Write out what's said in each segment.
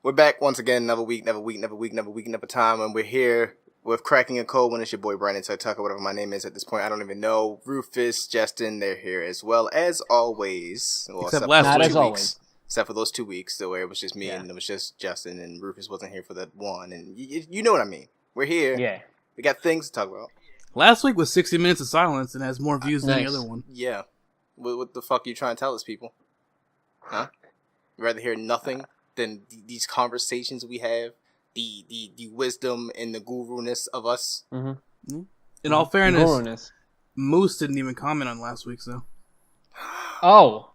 We're back once again, another time, and we're here with Cracking a Cold One. It's your boy Brandon Tucker, whatever my name is at this point. I don't even know. Rufus, Justin, they're here as well as always. Well, except last week. Weeks. Except for those 2 weeks, where it was just me and it was just Justin, and Rufus wasn't here for that one. And you know what I mean. We're here. Yeah. We got things to talk about. Last week was 60 Minutes of Silence and has more views than the other one. Yeah. What the fuck are you trying to tell us, people? Huh? You'd rather hear nothing than these conversations we have, the wisdom and the guru-ness of us. Mm-hmm. In all fairness, Moose didn't even comment on last week's, though. Oh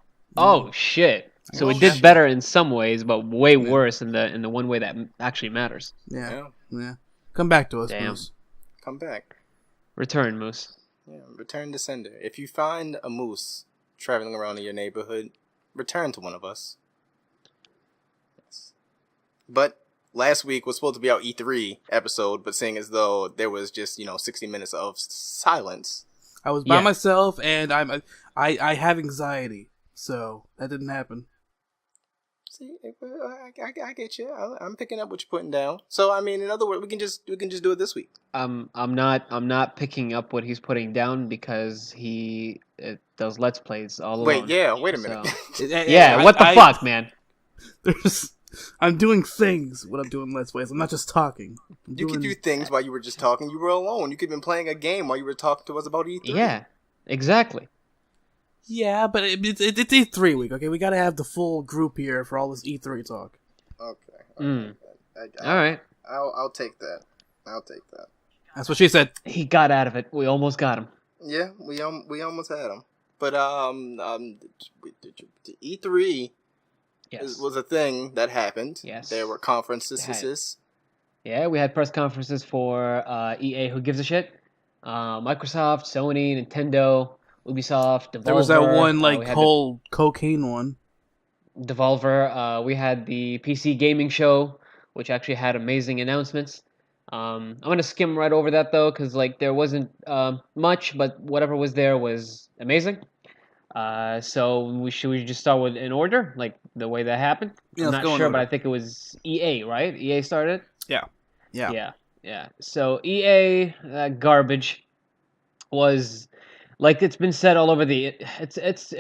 shit! So it did better in some ways, but way worse in the one way that actually matters. Yeah. Come back to us, Damn. Moose. Come back. Return, Moose. Yeah, return to sender. If you find a moose traveling around in your neighborhood, return to one of us. But last week was supposed to be our E3 episode, but seeing as though there was just, 60 minutes of silence. I was by myself, and I have anxiety, so that didn't happen. See, I get you. I'm picking up what you're putting down. So, I mean, in other words, we can just do it this week. I'm not picking up what he's putting down because he does Let's Plays all alone. Wait a minute. So. What the fuck, man? I'm doing things when I'm doing Let's Plays. I'm not just talking. You could do things while you were just talking. You were alone. You could have been playing a game while you were talking to us about E3. Yeah, exactly. Yeah, but it's E3 week, okay? We gotta have the full group here for all this E3 talk. Okay. All right. I'll take that. That's what she said. He got out of it. We almost got him. Yeah, we almost had him. But E3 was a thing that happened. Yes. There were conferences. Yeah, we had press conferences for EA, who gives a shit, Microsoft, Sony, Nintendo, Ubisoft, Devolver. There was that one whole cocaine one. Devolver. We had the PC gaming show, which actually had amazing announcements. I'm gonna skim right over that though, because there wasn't much, but whatever was there was amazing. So should we just start with in order, like the way that happened? Yeah, I'm not sure, but I think it was EA, right? EA started. Yeah. So EA garbage was. It's been said all over it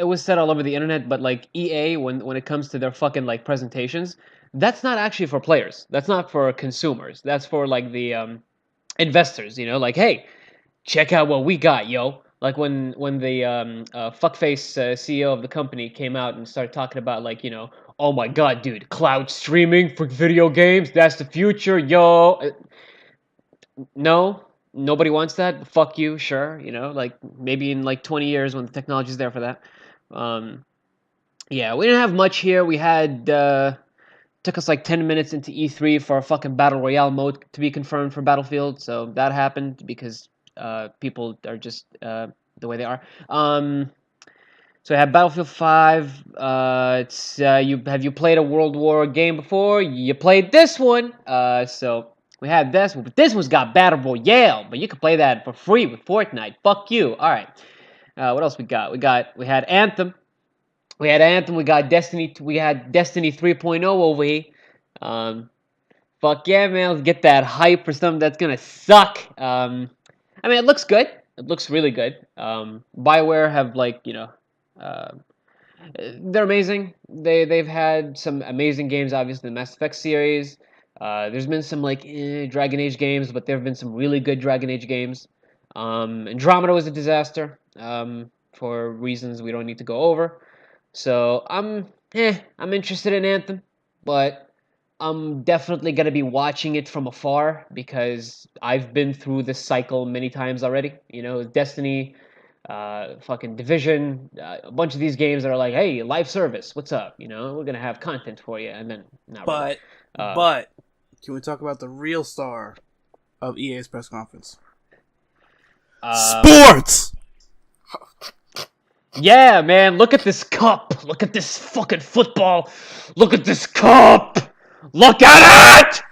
was said all over the internet, but EA when it comes to their fucking presentations, that's not actually for players. That's not for consumers. That's for the investors, hey, check out what we got, yo. When the fuckface CEO of the company came out and started talking about oh my god, dude, cloud streaming for video games, that's the future, yo. No. Nobody wants that. Fuck you, sure. Maybe in 20 years when the technology's there for that. We didn't have much here. We had took us 10 minutes into E3 for a fucking battle royale mode to be confirmed for Battlefield. So that happened because people are just the way they are. So I have Battlefield 5. It's have you played a World War game before? You played this one. So. We had this one, but this one's got Battle Royale, but you can play that for free with Fortnite. Fuck you. All right. What else we got? We had Anthem. We got Destiny. We had Destiny 3.0 over here. Fuck yeah, man. Let's get that hype for something that's gonna suck. It looks good. It looks really good. BioWare have they're amazing. They've had some amazing games, obviously the Mass Effect series. There's been some Dragon Age games, but there have been some really good Dragon Age games. Andromeda was a disaster for reasons we don't need to go over. So I'm interested in Anthem, but I'm definitely gonna be watching it from afar because I've been through this cycle many times already. Destiny, fucking Division, a bunch of these games that are hey, live service, what's up? We're gonna have content for you, and then not really. But can we talk about the real star of EA's press conference? Sports! Yeah, man, look at this cup. Look at this fucking football. Look at this cup. Look at it!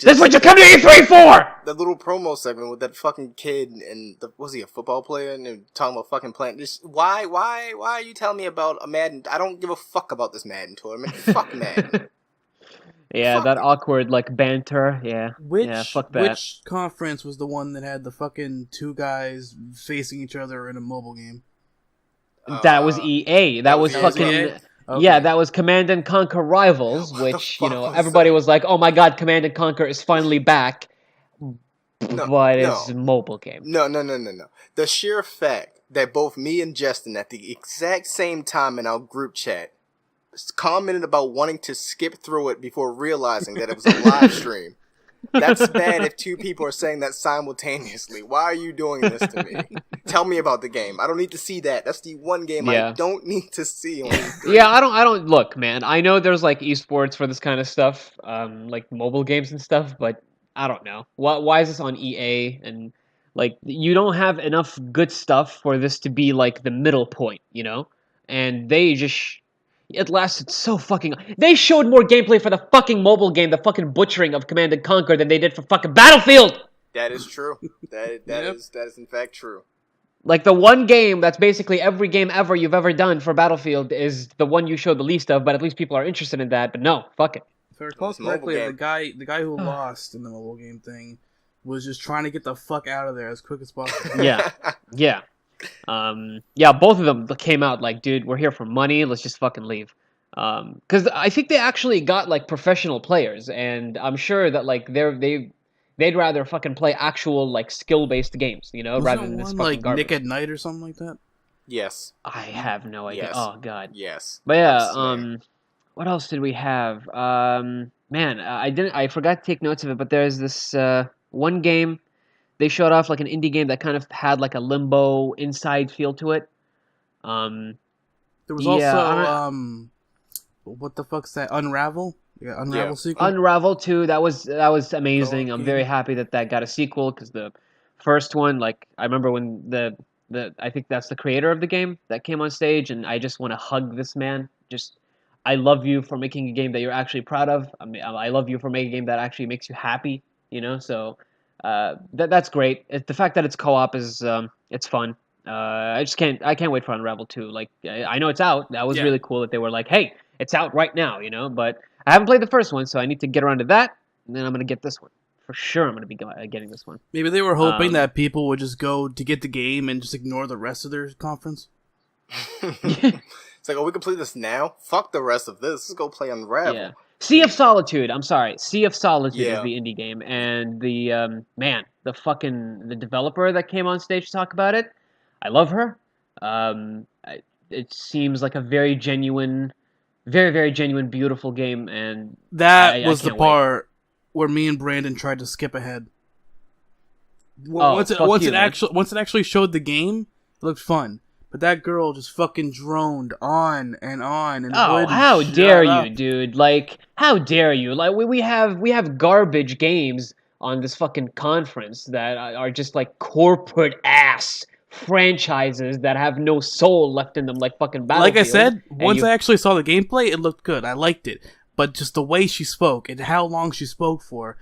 That's what you come to E3 for! The little promo segment with that fucking kid and was he a football player and they're talking about fucking playing. Why are you telling me about a Madden? I don't give a fuck about this Madden tournament. Fuck Madden. Yeah, Fuck that it. awkward like banter. Yeah, fuck that. Which conference was the one that had the fucking two guys facing each other in a mobile game? That was EA. That was EA was as well. fucking EA? yeah. Okay. That was Command and Conquer Rivals, What the which fuck was everybody that? was like, "Oh my god, Command and Conquer is finally back," No, but it's a no, mobile game. no. The sheer fact that both me and Justin at the exact same time in our group chat commented about wanting to skip through it before realizing that it was a live stream. That's bad if two people are saying that simultaneously. Why are you doing this to me? Tell me about the game. I don't need to see that. That's the one game I Yeah. don't need to see on E3. Yeah, I don't look, man. I know there's like esports for this kind of stuff, like mobile games and stuff, but I don't know. Why is this on EA? And like, you don't have enough good stuff for this to be like the middle point, And they just, it lasted so fucking. They showed more gameplay for the fucking mobile game, the fucking butchering of Command and Conquer, than they did for fucking Battlefield. That is true. That Yep. is in fact true. Like the one game that's basically every game ever you've ever done for Battlefield is the one you showed the least of, but at least people are interested in that. But no, fuck it. If I recall This mobile correctly, game. the guy who lost in the mobile game thing was just trying to get the fuck out of there as quick as possible. Yeah, yeah, yeah. Both of them came out like, dude, we're here for money. Let's just fucking leave. Because I think they actually got like professional players, and I'm sure that like they'd rather fucking play actual like skill based games, Wasn't rather there than this one fucking like garbage. Nick at Night or something like that? Yes. I have no idea. Yes. Oh god. Yes. But yeah, I swear. what else did we have? Man, I forgot to take notes of it, but there's this one game they showed off like an indie game that kind of had like a limbo inside feel to it. There was Yeah, I also what the fuck's that? Unravel? Yeah, Unravel Yeah. sequel. Unravel 2, that was amazing. Oh, I'm okay. very happy that got a sequel because the first one, like I remember when the I think that's the creator of the game that came on stage, and I just want to hug this man. Just I love you for making a game that you're actually proud of. I mean, I love you for making a game that actually makes you happy. So that's great. The fact that it's co-op is it's fun. I can't wait for Unravel 2. Like I know it's out. That was Yeah. really cool that they were like, hey, it's out right now. But I haven't played the first one, so I need to get around to that, and then I'm gonna get this one for sure. I'm gonna be getting this one. Maybe they were hoping Um, that people would just go to get the game and just ignore the rest of their conference. It's like, oh, we can play this now? Fuck the rest of this. Let's go play Unravel. Yeah. Sea of Solitude. I'm sorry. Sea of Solitude Yeah. is the indie game, and the the developer that came on stage to talk about it. I love her. It seems like a very genuine, very very genuine, beautiful game, and That I was the can't wait. part where me and Brandon tried to skip ahead. Oh, Once fuck you, man. it actually showed the game, it looked fun. But that girl just fucking droned on and on and Oh, wouldn't how shut dare up. you, dude? Like, how dare you? Like, we have garbage games on this fucking conference that are just like corporate ass franchises that have no soul left in them, like fucking Battlefield. Like I said, and once you- I actually saw the gameplay, it looked good. I liked it. But just the way she spoke and how long she spoke for,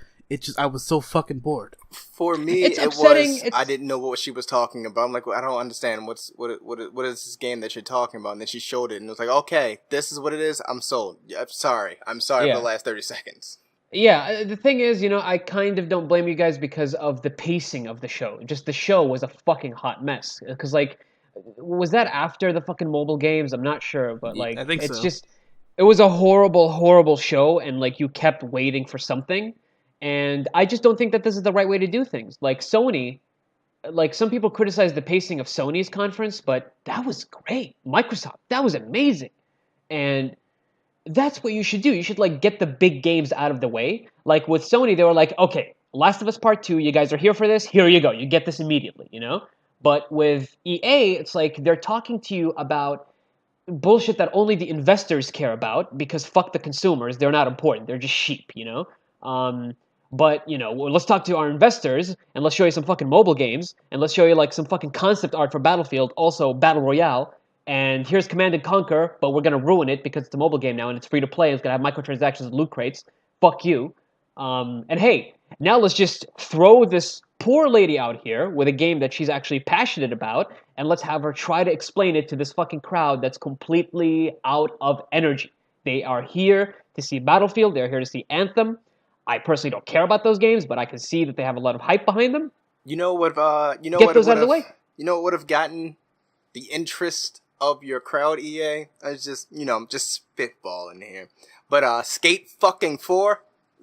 I was so fucking bored. For me, It's it upsetting. was. I didn't know what she was talking about. I'm like, well, I don't understand. What is this game that you're talking about? And then she showed it, and it was like, okay, this is what it is. I'm sold. I'm sorry Yeah. for the last 30 seconds. Yeah, the thing is, I kind of don't blame you guys because of the pacing of the show. Just the show was a fucking hot mess. Because, like, was that after the fucking mobile games? I'm not sure, but, like, I think it's so. just, it was a horrible, horrible show, and, like, you kept waiting for something. And I just don't think that this is the right way to do things. Like, Sony, like, some people criticize the pacing of Sony's conference, but that was great. Microsoft, that was amazing. And that's what you should do. You should like get the big games out of the way. Like with Sony, they were like, okay, Last of Us Part 2, you guys are here for this. Here you go. You get this immediately, But with EA, it's like they're talking to you about bullshit that only the investors care about because fuck the consumers. They're not important. They're just sheep. But, let's talk to our investors and let's show you some fucking mobile games and let's show you like some fucking concept art for Battlefield, also Battle Royale. And here's Command and Conquer, but we're going to ruin it because it's a mobile game now and it's free to play. It's going to have microtransactions and loot crates. Fuck you. And hey, now let's just throw this poor lady out here with a game that she's actually passionate about and let's have her try to explain it to this fucking crowd that's completely out of energy. They are here to see Battlefield. They're here to see Anthem. I personally don't care about those games, but I can see that they have a lot of hype behind them. You know what? Get those out of the way. You know what would have gotten the interest of your crowd, EA? I was just, I'm just spitballing here. But Skate fucking 4,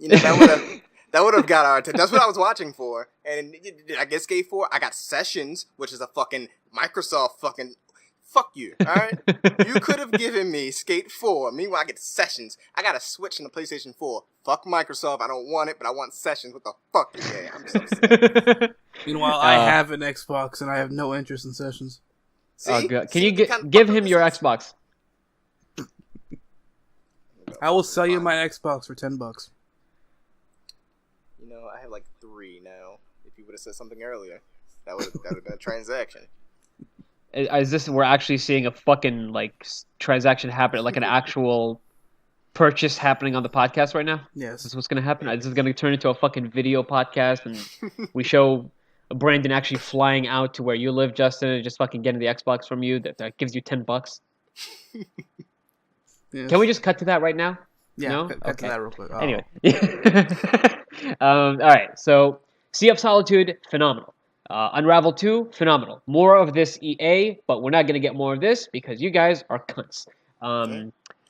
that would have got our attention. That's what I was watching for. And did I get Skate 4? I got Sessions, which is a fucking Microsoft fucking. Fuck you, alright? You could have given me Skate 4. Meanwhile, I get Sessions. I got a Switch in the PlayStation 4. Fuck Microsoft. I don't want it, but I want Sessions. What the fuck is that? I'm so upset. Meanwhile, I have an Xbox and I have no interest in Sessions. See? Oh, good. Can you give him your Xbox? I will sell you my Xbox for $10. I have like 3 now. If you would have said something earlier, that would have been a transaction. Is this we're actually seeing a fucking transaction happen, like an actual purchase happening on the podcast right now? Yes. Is this what's going to happen? Is this going to turn into a fucking video podcast and we show Brandon actually flying out to where you live, Justin, and just fucking getting the Xbox from you that gives you $10? Yes. Can we just cut to that right now? Yeah, no? cut to that real quick. Oh. Anyway. All right, so Sea of Solitude, phenomenal. Unravel 2, phenomenal. More of this EA, but we're not going to get more of this because you guys are cunts.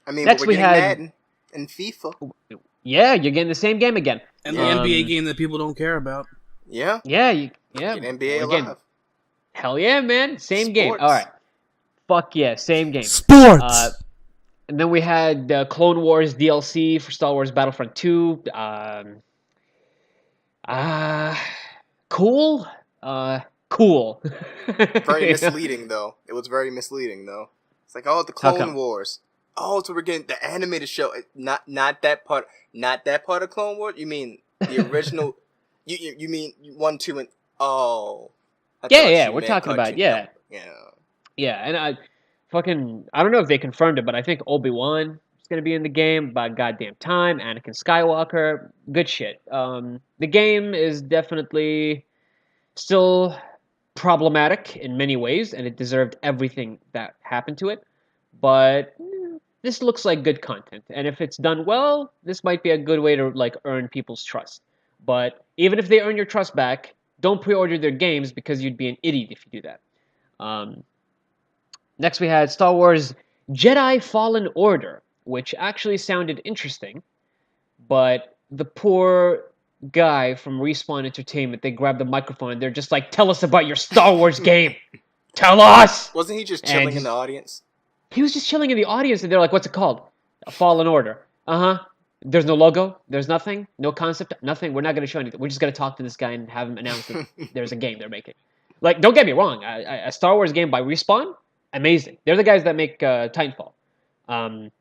Next we're getting Madden and FIFA. Yeah, you're getting the same game again. And the NBA game that people don't care about. Yeah. Yeah. NBA Live. Hell yeah, man. Same Sports. game. All right. Fuck yeah, same game. Sports! And then we had Clone Wars DLC for Star Wars Battlefront 2. Cool. Cool. Very misleading, though. It was very misleading, though. It's like, the Clone Wars. Oh, so we're getting the animated show. Not that part. Not that part of Clone Wars. You mean the original? you mean 1, 2, and Yeah. We're talking about Yeah. Yeah, and I don't know if they confirmed it, but I think Obi-Wan is going to be in the game about goddamn time. Anakin Skywalker, good shit. The game is definitely still problematic in many ways, and it deserved everything that happened to it. But this looks like good content, and if it's done well, this might be a good way to earn people's trust. But even if they earn your trust back, don't pre-order their games because you'd be an idiot if you do that. Next, we had Star Wars Jedi Fallen Order, which actually sounded interesting, but the poor guy from Respawn Entertainment, they grabbed the microphone and they're just like, tell us about your Star Wars game! Tell us! Wasn't he just chilling in the audience? He was just chilling in the audience and they're like, what's it called? A Fallen Order. Uh-huh. There's no logo. There's nothing. No concept. Nothing. We're not going to show anything. We're just going to talk to this guy and have him announce that there's a game they're making. Don't get me wrong. A Star Wars game by Respawn, amazing. They're the guys that make Titanfall. A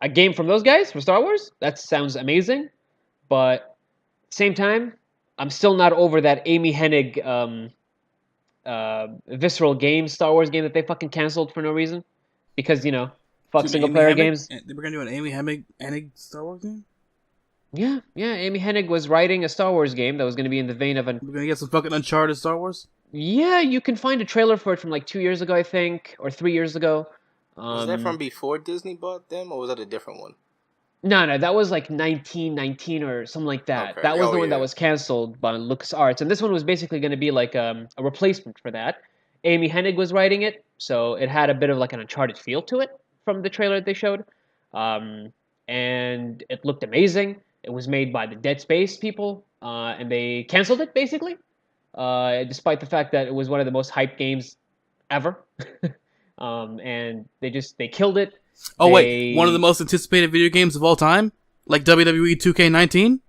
game from those guys, from Star Wars, that sounds amazing. But same time, I'm still not over that Amy Hennig Visceral Games Star Wars game that they fucking canceled for no reason. Because, fuck single-player games. They were going to do an Amy Hennig Star Wars game? Yeah. Amy Hennig was writing a Star Wars game that was going to be in the vein of We're going to get some fucking Uncharted Star Wars? Yeah, you can find a trailer for it from 2 years ago, I think, or 3 years ago. Was that from before Disney bought them, or was that a different one? No, that was 1919 or something like that. Okay. That was the one that was canceled by LucasArts, and this one was basically going to be a replacement for that. Amy Hennig was writing it, so it had a bit of an Uncharted feel to it from the trailer that they showed, and it looked amazing. It was made by the Dead Space people, and they canceled it basically, despite the fact that it was one of the most hyped games ever, and they killed it. Oh, wait, one of the most anticipated video games of all time? Like WWE 2K19?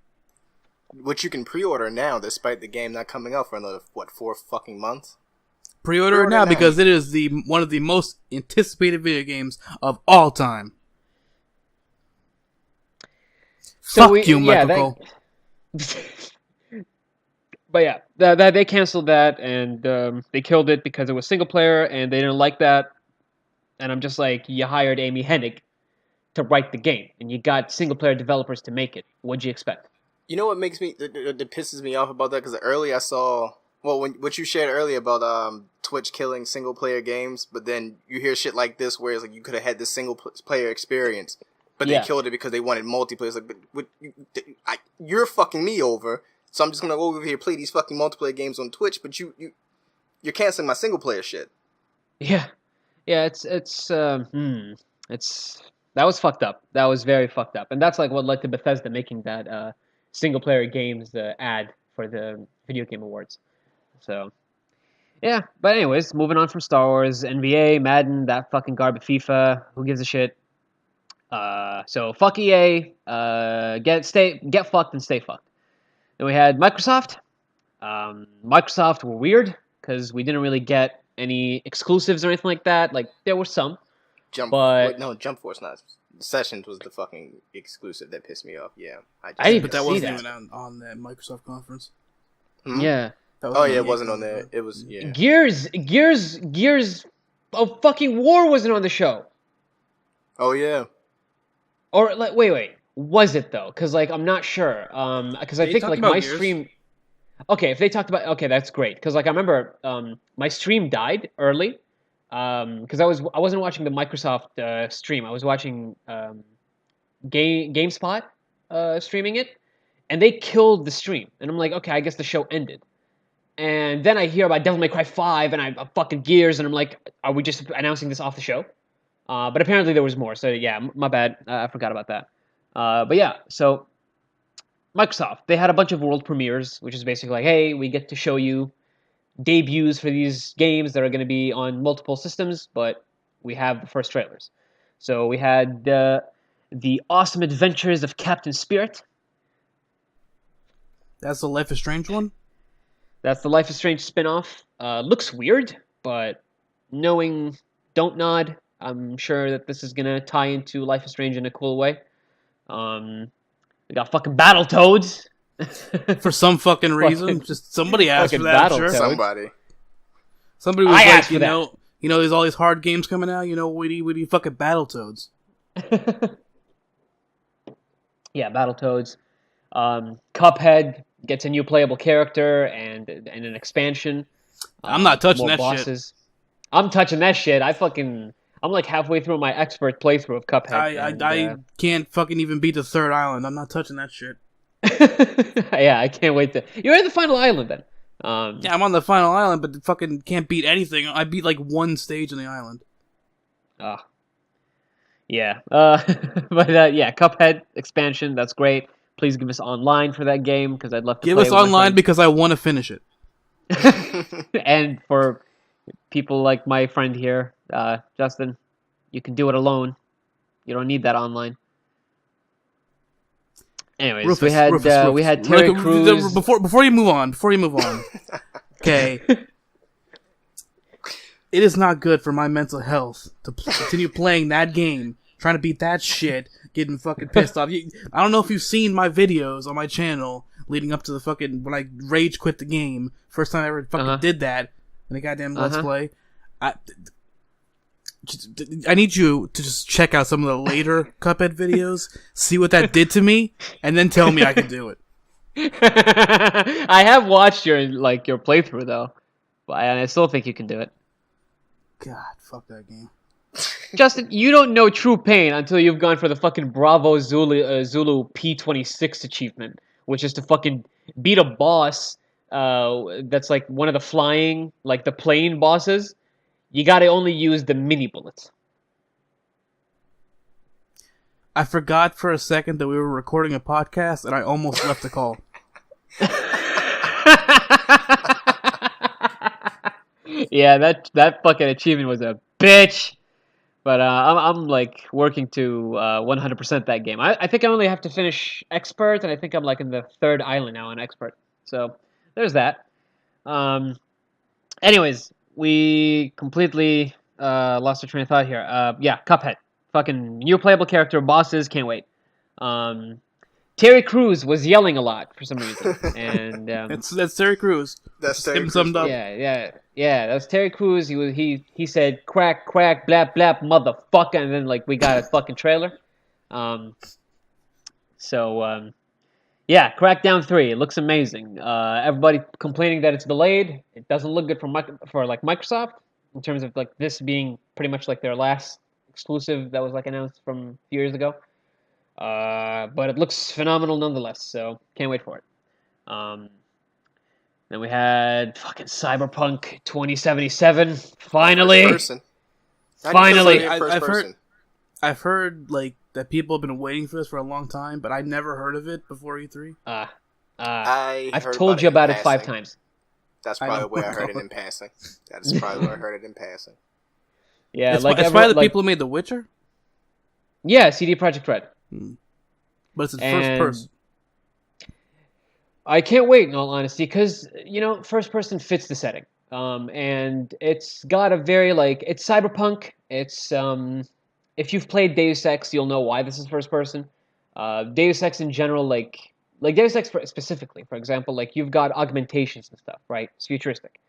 Which you can pre-order now, despite the game not coming out for another, 4 fucking months? Pre-order it now because it is one of the most anticipated video games of all time. Fuck you, Michael Cole. But yeah, they canceled that, and they killed it because it was single player, and they didn't like that. And I'm just like, you hired Amy Hennig to write the game, and you got single-player developers to make it. What'd you expect? You know what makes me that pisses me off about that? Because earlier I saw Well, what you shared earlier about Twitch killing single player games, but then you hear shit like this where it's like you could have had this single player experience, but they killed it because they wanted multiplayer. It's like, but you're fucking me over, so I'm just gonna go over here and play these fucking multiplayer games on Twitch, but you're canceling my single player shit. Yeah, it's that was fucked up. That was very fucked up, and that's like what led to Bethesda making that single player games ad for the Video Game Awards. So, yeah. But anyways, moving on from Star Wars, NBA, Madden, that fucking garbage FIFA. Who gives a shit? So fuck EA. Get fucked and stay fucked. Then we had Microsoft. Microsoft were weird because we didn't really get any exclusives or anything like that. Like there were some. Jump Force not. Sessions was the fucking exclusive that pissed me off. Yeah, but that wasn't even on the Microsoft conference. Hmm? Yeah. It wasn't on there. It was Gears of fucking War wasn't on the show. Oh yeah. Or like wait, was it though? Because like I'm not sure. Because I think like my Gears. stream. Okay, if they talked about that's great. Because like I remember my stream died early. Because I wasn't watching the Microsoft stream. I was watching GameSpot streaming it, and they killed the stream. And I'm like, okay, I guess the show ended. And then I hear about Devil May Cry 5 and I fucking Gears, and I'm like, are we just announcing this off the show? But apparently there was more. So yeah, my bad. I forgot about that. But yeah, so Microsoft, they had a bunch of world premieres, which is basically like, hey, we get to show you debuts for these games that are going to be on multiple systems, but we have the first trailers. So we had the Awesome Adventures of Captain Spirit. That's the Life is Strange one? That's the Life is Strange spin-off. Looks weird, but knowing Don't Nod, I'm sure that this is going to tie into Life is Strange in a cool way. We got fucking Battletoads. For some fucking reason. Just somebody asked for that, I'm sure. Somebody was like, there's all these hard games coming out, we need fucking Battletoads. Yeah, Battletoads. Cuphead gets a new playable character and an expansion. I'm not touching that bosses. Shit. I'm touching that shit. I'm like halfway through my expert playthrough of Cuphead. I can't fucking even beat the third island. I'm not touching that shit. Yeah, I can't wait to... You're at the final island then. Yeah, I'm on the final island, but fucking can't beat anything. I beat like one stage on the island. Yeah. But yeah, Cuphead expansion, that's great. Please give us online for that game, because I'd love to give play us online because I want to finish it. And for people like my friend here, Justin, you can do it alone. You don't need that online. Anyways, Rufus, we had Terry Crews. Before you move on. Okay. It is not good for my mental health to continue playing that game, trying to beat that shit, getting fucking pissed off. I don't know if you've seen my videos on my channel leading up to the fucking when I rage quit the game. First time I ever fucking did that in a goddamn Let's Play. I need you to just check out some of the later Cuphead videos, see what that did to me, and then tell me I can do it. I have watched your playthrough though, and I still think you can do it. God, fuck that game. Justin, you don't know true pain until you've gone for the fucking Bravo Zulu P26 achievement, which is to fucking beat a boss that's like one of the flying, like the plane bosses. You gotta only use the mini bullets. I forgot for a second that we were recording a podcast, and I almost left the call. Yeah, that fucking achievement was a bitch. But I'm like working to 100% that game. I think I only have to finish expert, and I think I'm like in the third island now on expert. So there's that. Anyways, we completely lost our train of thought here. Yeah, Cuphead. Fucking new playable character, bosses, can't wait. Terry Crews was yelling a lot for some reason, and that's Terry Crews. That's Terry Crews. Summed up. Yeah. That's Terry Crews. He said crack, blap, blap, motherfucker, and then like we got a fucking trailer. Yeah, Crackdown 3. It looks amazing. Everybody complaining that it's delayed. It doesn't look good for like Microsoft in terms of like this being pretty much like their last exclusive that was like announced from a few years ago. But it looks phenomenal nonetheless. So can't wait for it. Um, then we had fucking Cyberpunk 2077. First Finally, person. How do you feel about finally. it in first person? I've heard like that people have been waiting for this for a long time, but I never heard of it before E3. I've heard told you in about it 5 passing. times. That's I probably know. where I heard it in passing. That is probably where I heard it in passing. Yeah, It's, like it's by the people who made The Witcher, Yeah, CD Projekt Red. but it's And first person. I can't wait, in all honesty, because first person fits the setting, and it's got a very it's cyberpunk. It's if you've played Deus Ex, you'll know why this is first person. Deus Ex in general, like Deus Ex specifically, for example, like you've got augmentations and stuff, right? It's futuristic,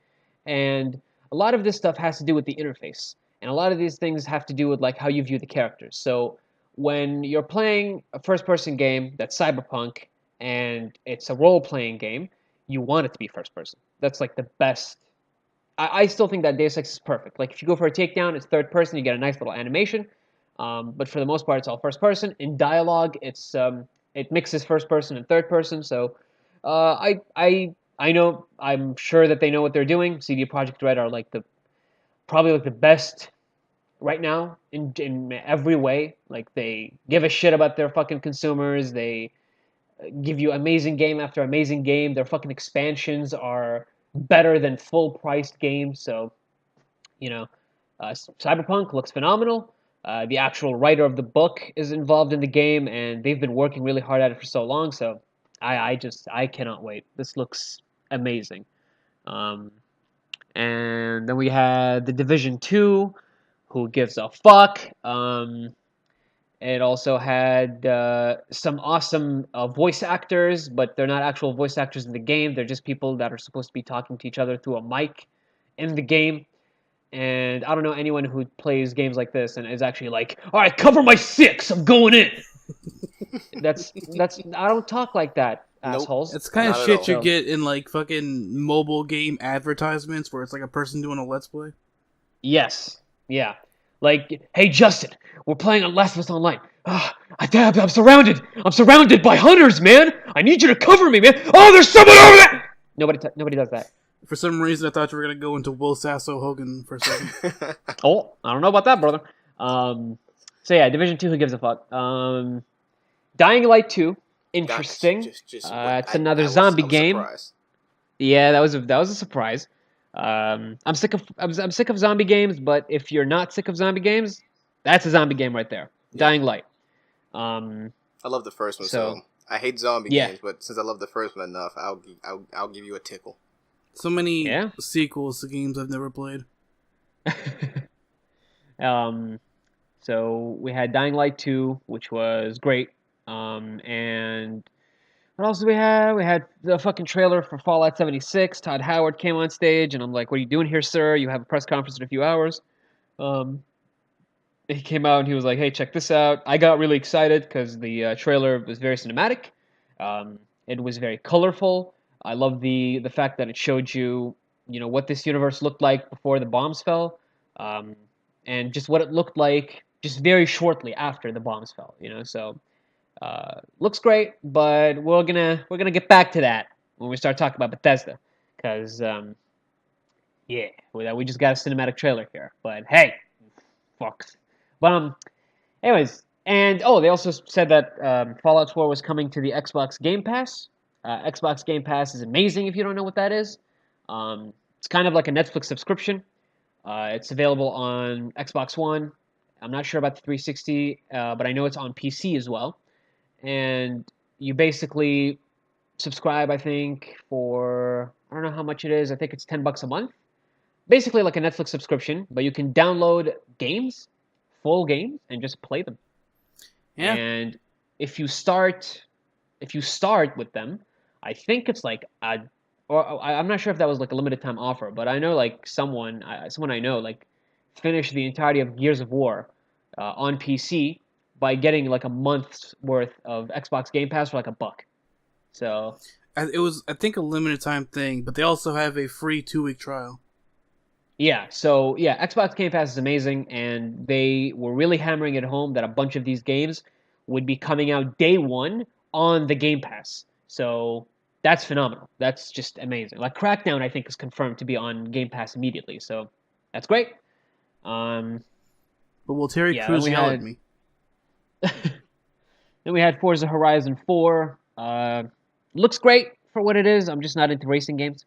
and a lot of this stuff has to do with the interface, and a lot of these things have to do with like how you view the characters. So when you're playing a first person game that's cyberpunk and it's a role playing game, you want it to be first person. That's like the best. I still think that Deus Ex is perfect. Like if you go for a takedown, it's third person, you get a nice little animation. But for the most part, it's all first person. In dialogue, it mixes first person and third person. So I know, I'm sure that they know what they're doing. CD Projekt Red are probably like the best right now in every way. Like they give a shit about their fucking consumers. They give you amazing game after amazing game. Their fucking expansions are better than full priced games. So, you know, Cyberpunk looks phenomenal. The actual writer of the book is involved in the game, and they've been working really hard at it for so long. So, I cannot wait. This looks amazing. Um, and then we had the Division 2. Who gives a fuck? It also had some awesome voice actors, but they're not actual voice actors in the game. They're just people that are supposed to be talking to each other through a mic in the game. And I don't know anyone who plays games like this and is actually like, "All right, cover my 6. I'm going in." That's I don't talk like that, Nope. assholes. It's kind of Not at shit all. you get in like fucking mobile game advertisements where it's like a person doing a let's play. Yes. Yeah. Like, hey, Justin, we're playing on Last of Us Online. I'm surrounded. I'm surrounded by hunters, man. I need you to cover me, man. Oh, there's someone over there. Nobody does that. For some reason, I thought you were gonna go into Will Sasso Hogan for a second. Oh, I don't know about that, brother. So yeah, Division 2, who gives a fuck? Dying Light 2, interesting. It's another zombie game. Surprised. Yeah, that was a surprise. I'm sick of zombie games, but if you're not sick of zombie games, that's a zombie game right there. Yeah. Dying Light. I love the first one, so I hate zombie games, but since I love the first one enough, I'll give you a tickle. So many sequels to games I've never played. So we had Dying Light 2, which was great. And what else did we have? We had the fucking trailer for Fallout 76. Todd Howard came on stage, and I'm like, "What are you doing here, sir? You have a press conference in a few hours." He came out and he was like, "Hey, check this out." I got really excited because the trailer was very cinematic. It was very colorful. I love the fact that it showed you, what this universe looked like before the bombs fell, and just what it looked like just very shortly after the bombs fell. So looks great, but we're gonna get back to that when we start talking about Bethesda, because we just got a cinematic trailer here. But hey, fucks. But anyways, and they also said that Fallout 4 was coming to the Xbox Game Pass. Xbox Game Pass is amazing if you don't know what that is. It's kind of like a Netflix subscription. It's available on Xbox One. I'm not sure about the 360, but I know it's on PC as well. And you basically subscribe, I think, for, I don't know how much it is. I think it's $10 a month. Basically like a Netflix subscription, but you can download games, full games, and just play them. Yeah. And if you start with them, I think it's like I'm not sure if that was like a limited time offer, but I know like someone I know like finished the entirety of Gears of War on PC by getting like a month's worth of Xbox Game Pass for like $1. So It was, I think, a limited time thing, but they also have a free 2-week trial. yeah, Xbox Game Pass is amazing, and they were really hammering it home that a bunch of these games would be coming out day one on the Game Pass. So that's phenomenal. That's just amazing. Like Crackdown, I think is confirmed to be on Game Pass immediately. So that's great. Um, But will Terry Yeah, Crews then we yell had- at me? Then we had Forza Horizon 4. Looks great for what it is. I'm just not into racing games.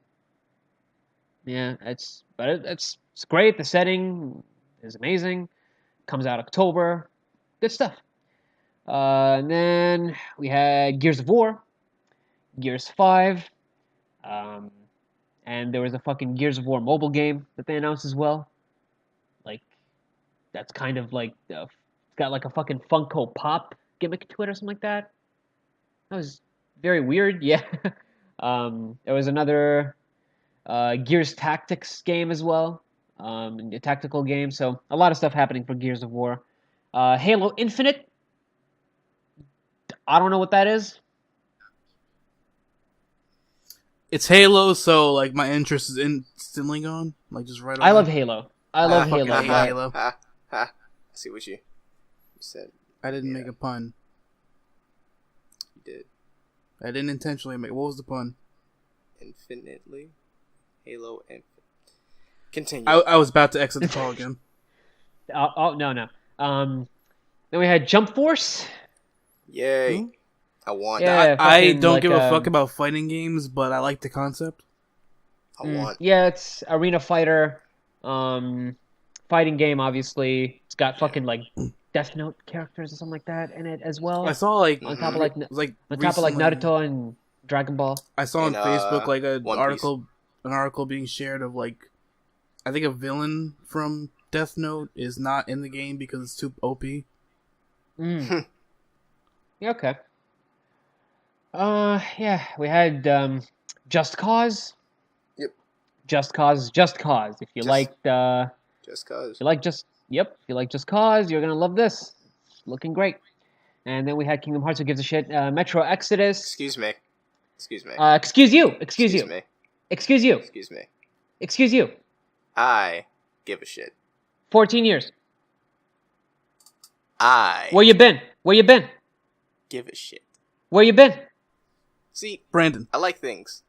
Yeah, it's great. The setting is amazing. Comes out October. Good stuff. And then we had Gears of War, Gears 5, and there was a fucking Gears of War mobile game that they announced as well. Like, that's kind of like it's got like a fucking Funko Pop gimmick to it or something like that. That was very weird. Yeah. There was another Gears Tactics game as well, a tactical game. So a lot of stuff happening for Gears of War. Halo Infinite. I don't know what that is. It's Halo, so like my interest is instantly gone. Like just right away. I love Halo. I love fucking Halo. hate but- Halo. I see what you said. I didn't Yeah. make a pun. You did. I didn't intentionally make. What was the pun? Infinitely. Halo Infinite. Continue. I was about to exit the call again. Oh no. Then we had Jump Force. Yay. Hmm? I want Yeah. that. I fucking, don't like, give a fuck about fighting games, but I like the concept. I want. Yeah, it's arena fighter, fighting game. Obviously, it's got fucking like Death Note characters or something like that in it as well. I saw like on top of like it was, like on top of like recently- Naruto and Dragon Ball. I saw on And, Facebook like One Piece. an article being shared of like, I think a villain from Death Note is not in the game because it's too OP. Mm. Yeah, okay. Yeah, we had Just Cause. Yep. Just Cause is Just Cause. If you Just- liked, Just cause. if you like Just Cause, you're gonna love this. It's looking great. And then we had Kingdom Hearts Who Gives a Shit, Metro Exodus. Excuse me. Excuse me. Excuse you. Excuse you. me. Excuse you. Excuse me. Excuse you. I give a shit. 14 years. I Where you been? Where you been? give a shit. Where you been? See, Brandon, I like things.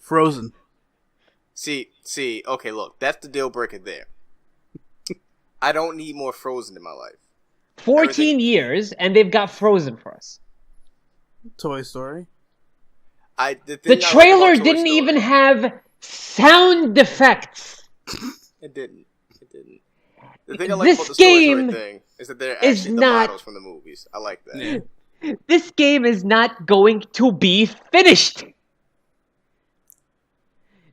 Frozen. See, okay, look, that's the deal breaker there. I don't need more Frozen in my life. 14 Everything- years, and they've got Frozen for us. Toy Story. The trailer didn't even have sound effects. It didn't. The thing I like This about the Toy game Story thing is that they're is actually the not- models from the movies. I like that. This game is not going to be finished.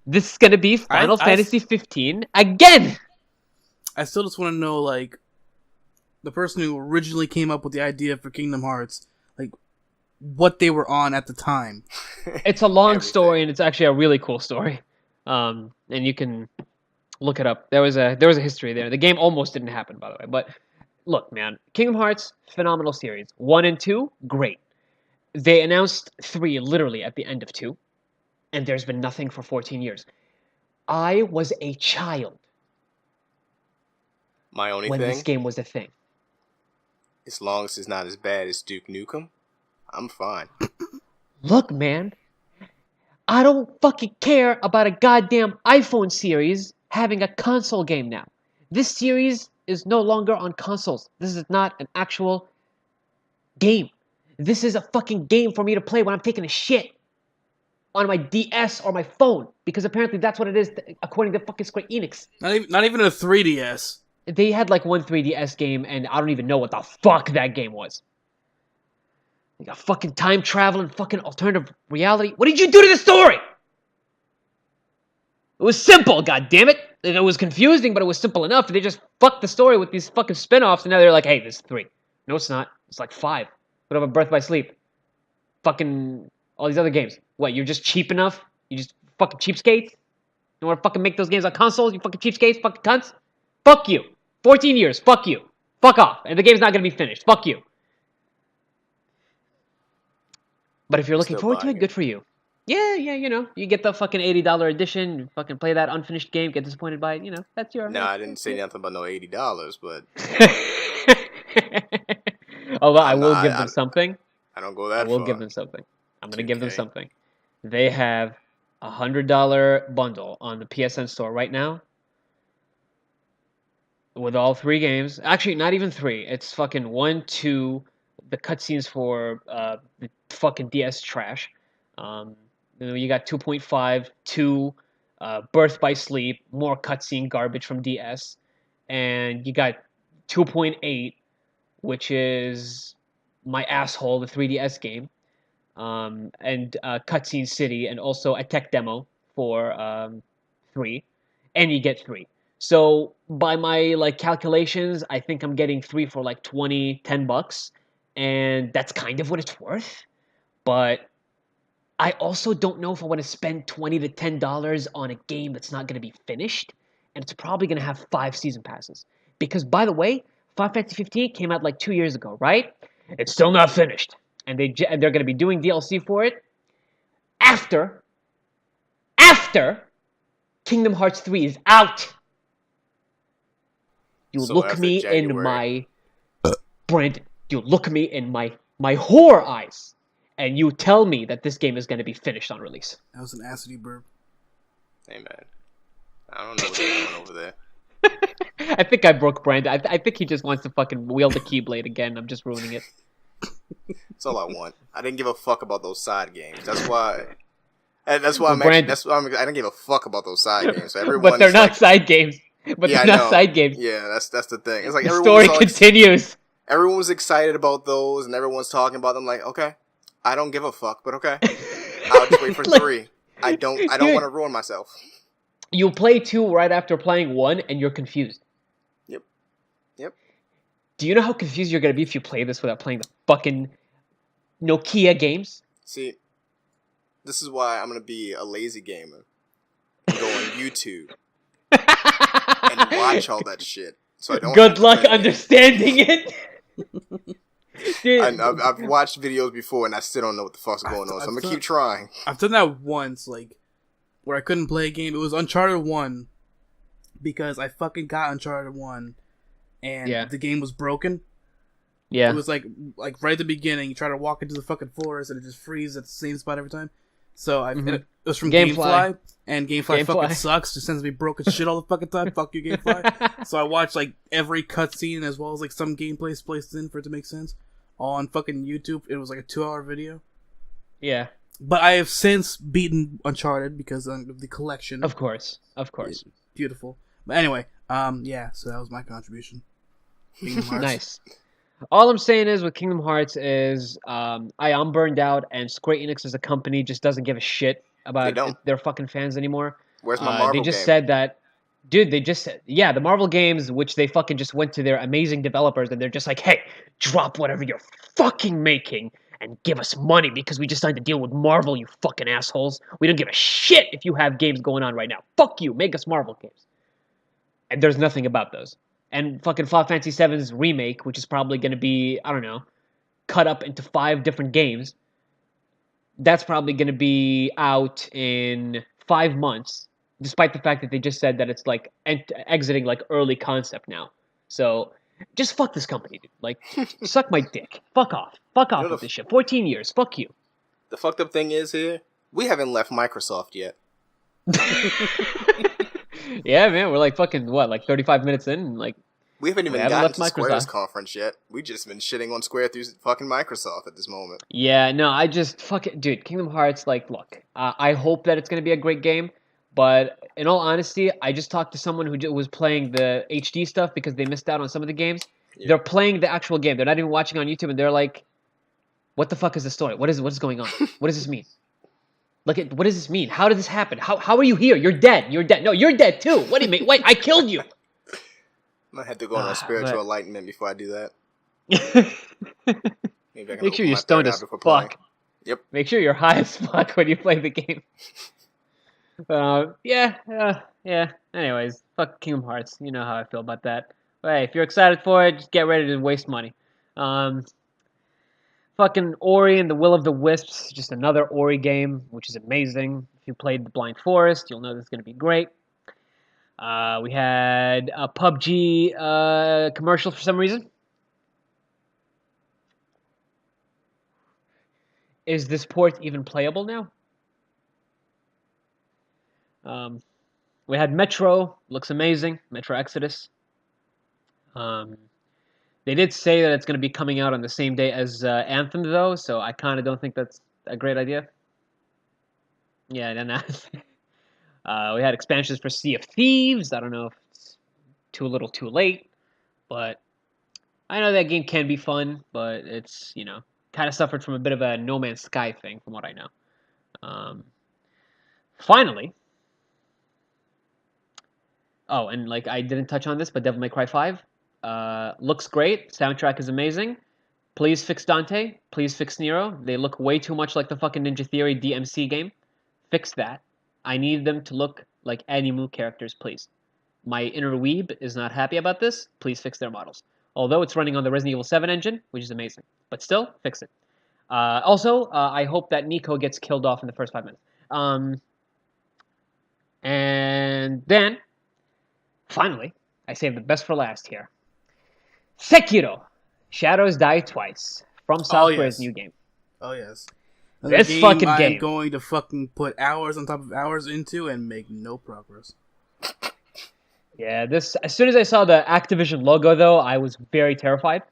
This is going to be Final I- Fantasy 15 again. I still just want to know, like, the person who originally came up with the idea for Kingdom Hearts, like, what they were on at the time. It's a long Everything. story, and it's actually a really cool story. And you can look it up. There was a history there. The game almost didn't happen, by the way. But look, man, Kingdom Hearts, phenomenal series. 1 and 2, great. They announced 3 literally at the end of 2, and there's been nothing for 14 years. I was a child My only when thing, this game was a thing. as long as it's not as bad as Duke Nukem, I'm fine. Look, man, I don't fucking care about a goddamn iPhone series having a console game now. This series is no longer on consoles. This is not an actual game. This is a fucking game for me to play when I'm taking a shit on my DS or my phone, because apparently that's what it is according to fucking Square Enix. Not even a 3DS. They had like one 3DS game, and I don't even know what the fuck that game was. Like a fucking time travel and fucking alternative reality. What did you do to the story? It was simple, goddammit. It was confusing, but it was simple enough. They just fucked the story with these fucking spin-offs, and now they're like, hey, this is 3. No, it's not. It's like 5. What about Birth by Sleep? Fucking all these other games. What, you're just cheap enough? You just fucking cheapskates? You want to fucking make those games on consoles? You fucking cheapskates? Fucking cunts? Fuck you. 14 years. Fuck you. Fuck off. And the game's not going to be finished. Fuck you. But if you're looking Still forward to buying it, good for you. Yeah, you know, you get the fucking $80 edition, you fucking play that unfinished game, get disappointed by it, you know, that's your... No, I didn't say nothing about no $80, but Although I I'm not. will give them something. I don't go I that will far. give them something. I'm going to give them 2K. something. They have a $100 bundle on the PSN store right now with all 3 games. Actually, not even 3. It's fucking 1, 2, the cutscenes for the fucking DS trash. You got 2.5, 2, Birth by Sleep, more cutscene garbage from DS. And you got 2.8, which is my asshole, the 3DS game. And Cutscene City, and also a tech demo for 3, and you get 3. So by my like calculations, I think I'm getting 3 for like $10, and that's kind of what it's worth. But I also don't know if I want to spend $20 to $10 on a game that's not going to be finished, and it's probably going to have 5 season passes. Because by the way, Final Fantasy 15 came out like 2 years ago, right? It's still not finished, and they're going to be doing DLC for it after Kingdom Hearts 3 is out. You So look after me in January. my Brandon. You look me in my whore eyes, and you tell me that this game is going to be finished on release. That was an acidity burp. Hey man, I don't know what's going on over there. I think I broke Brandon. I think he just wants to fucking wield the Keyblade again. I'm just ruining it. That's all I want. I didn't give a fuck about those side games. That's why. And that's why Well, I'm actually. Brandon- That's why I didn't give a fuck about those side games. So everyone's But they're not like, side games. But yeah, they're I not know. side games. Yeah, that's the thing. It's like The everyone story was all continues. everyone was excited about those, and everyone's talking about them. Like, okay, I don't give a fuck, but okay, I'll just wait for Like, 3. I don't dude. want to ruin myself. You play 2 right after playing 1, and you're confused. Yep. Do you know how confused you're going to be if you play this without playing the fucking Nokia games? See, this is why I'm gonna be a lazy gamer. And go on YouTube and watch all that shit. So I don't. Good luck understanding it. Dude, I've watched videos before and I still don't know what the fuck's going on. So I'm gonna keep trying. I've done that once, like, where I couldn't play a game. It was Uncharted 1, because I fucking got Uncharted 1, and the game was broken. Yeah. It was like right at the beginning, you try to walk into the fucking forest and it just freezes at the same spot every time. So it was from Gamefly, and Gamefly fucking sucks. Just sends me broken shit all the fucking time. Fuck you, Gamefly. So I watched like every cutscene as well as like some gameplay placed in for it to make sense on fucking YouTube. It was like a 2-hour video. Yeah. But I have since beaten Uncharted because of the collection. Of course. Beautiful. But anyway, yeah. So that was my contribution. Nice. All I'm saying is with Kingdom Hearts is I am burned out, and Square Enix as a company just doesn't give a shit about their fucking fans anymore. Where's my Marvel They just game? said that, dude. They just said, the Marvel games, which they fucking just went to their amazing developers, and they're just like, hey, drop whatever you're fucking making and give us money because we just signed a deal with Marvel, you fucking assholes. We don't give a shit if you have games going on right now. Fuck you, make us Marvel games. And there's nothing about those. And fucking Final Fantasy VII's remake, which is probably going to be, I don't know, cut up into 5 different games. That's probably going to be out in 5 months, despite the fact that they just said that it's like exiting like early concept now. So just fuck this company, dude. Like, suck my dick. Fuck off. Fuck off with this shit. 14 years. Fuck you. The fucked up thing is here, we haven't left Microsoft yet. Yeah, man, we're like fucking like 35 minutes in, and like we haven't even gotten to Square's conference yet. We just been shitting on Square through fucking Microsoft at this moment. Yeah, no, I just fucking dude, Kingdom Hearts. Like, look, I hope that it's gonna be a great game, but in all honesty, I just talked to someone who was playing the HD stuff because they missed out on some of the games. Yeah. They're playing the actual game. They're not even watching on YouTube, and they're like, "What the fuck is the story? What is going on? What does this mean?" Look at what does this mean? How did this happen? How are you here? You're dead. You're dead. No, you're dead too. What do you mean? Wait, I killed you. I might have to go on a spiritual enlightenment before I do that. Make sure you're stoned as fuck. Yep. Make sure you're high as fuck when you play the game. Yeah. Anyways, fuck Kingdom Hearts. You know how I feel about that. But hey, if you're excited for it, just get ready to waste money. Fucking Ori and the Will of the Wisps, just another Ori game, which is amazing. If you played the Blind Forest, you'll know this is going to be great. We had a PUBG commercial for some reason. Is this port even playable now? We had Metro, looks amazing. Metro Exodus. They did say that it's going to be coming out on the same day as Anthem, though, so I kind of don't think that's a great idea. Yeah, then we had expansions for Sea of Thieves. I don't know if it's too little too late, but I know that game can be fun, but it's, kind of suffered from a bit of a No Man's Sky thing, from what I know. Finally, oh, and like I didn't touch on this, but Devil May Cry 5 looks great. Soundtrack is amazing. Please fix Dante. Please fix Nero. They look way too much like the fucking Ninja Theory DMC game. Fix that. I need them to look like anime characters, please. My inner weeb is not happy about this. Please fix their models. Although it's running on the Resident Evil 7 engine, which is amazing. But still, fix it. Also, I hope that Nico gets killed off in the first 5 minutes. And then, finally, I saved the best for last here. Sekiro. Shadows Die Twice. From Software's new game. Oh, yes. This fucking game. I'm going to fucking put hours on top of hours into and make no progress. Yeah, this. As soon as I saw the Activision logo, though, I was very terrified.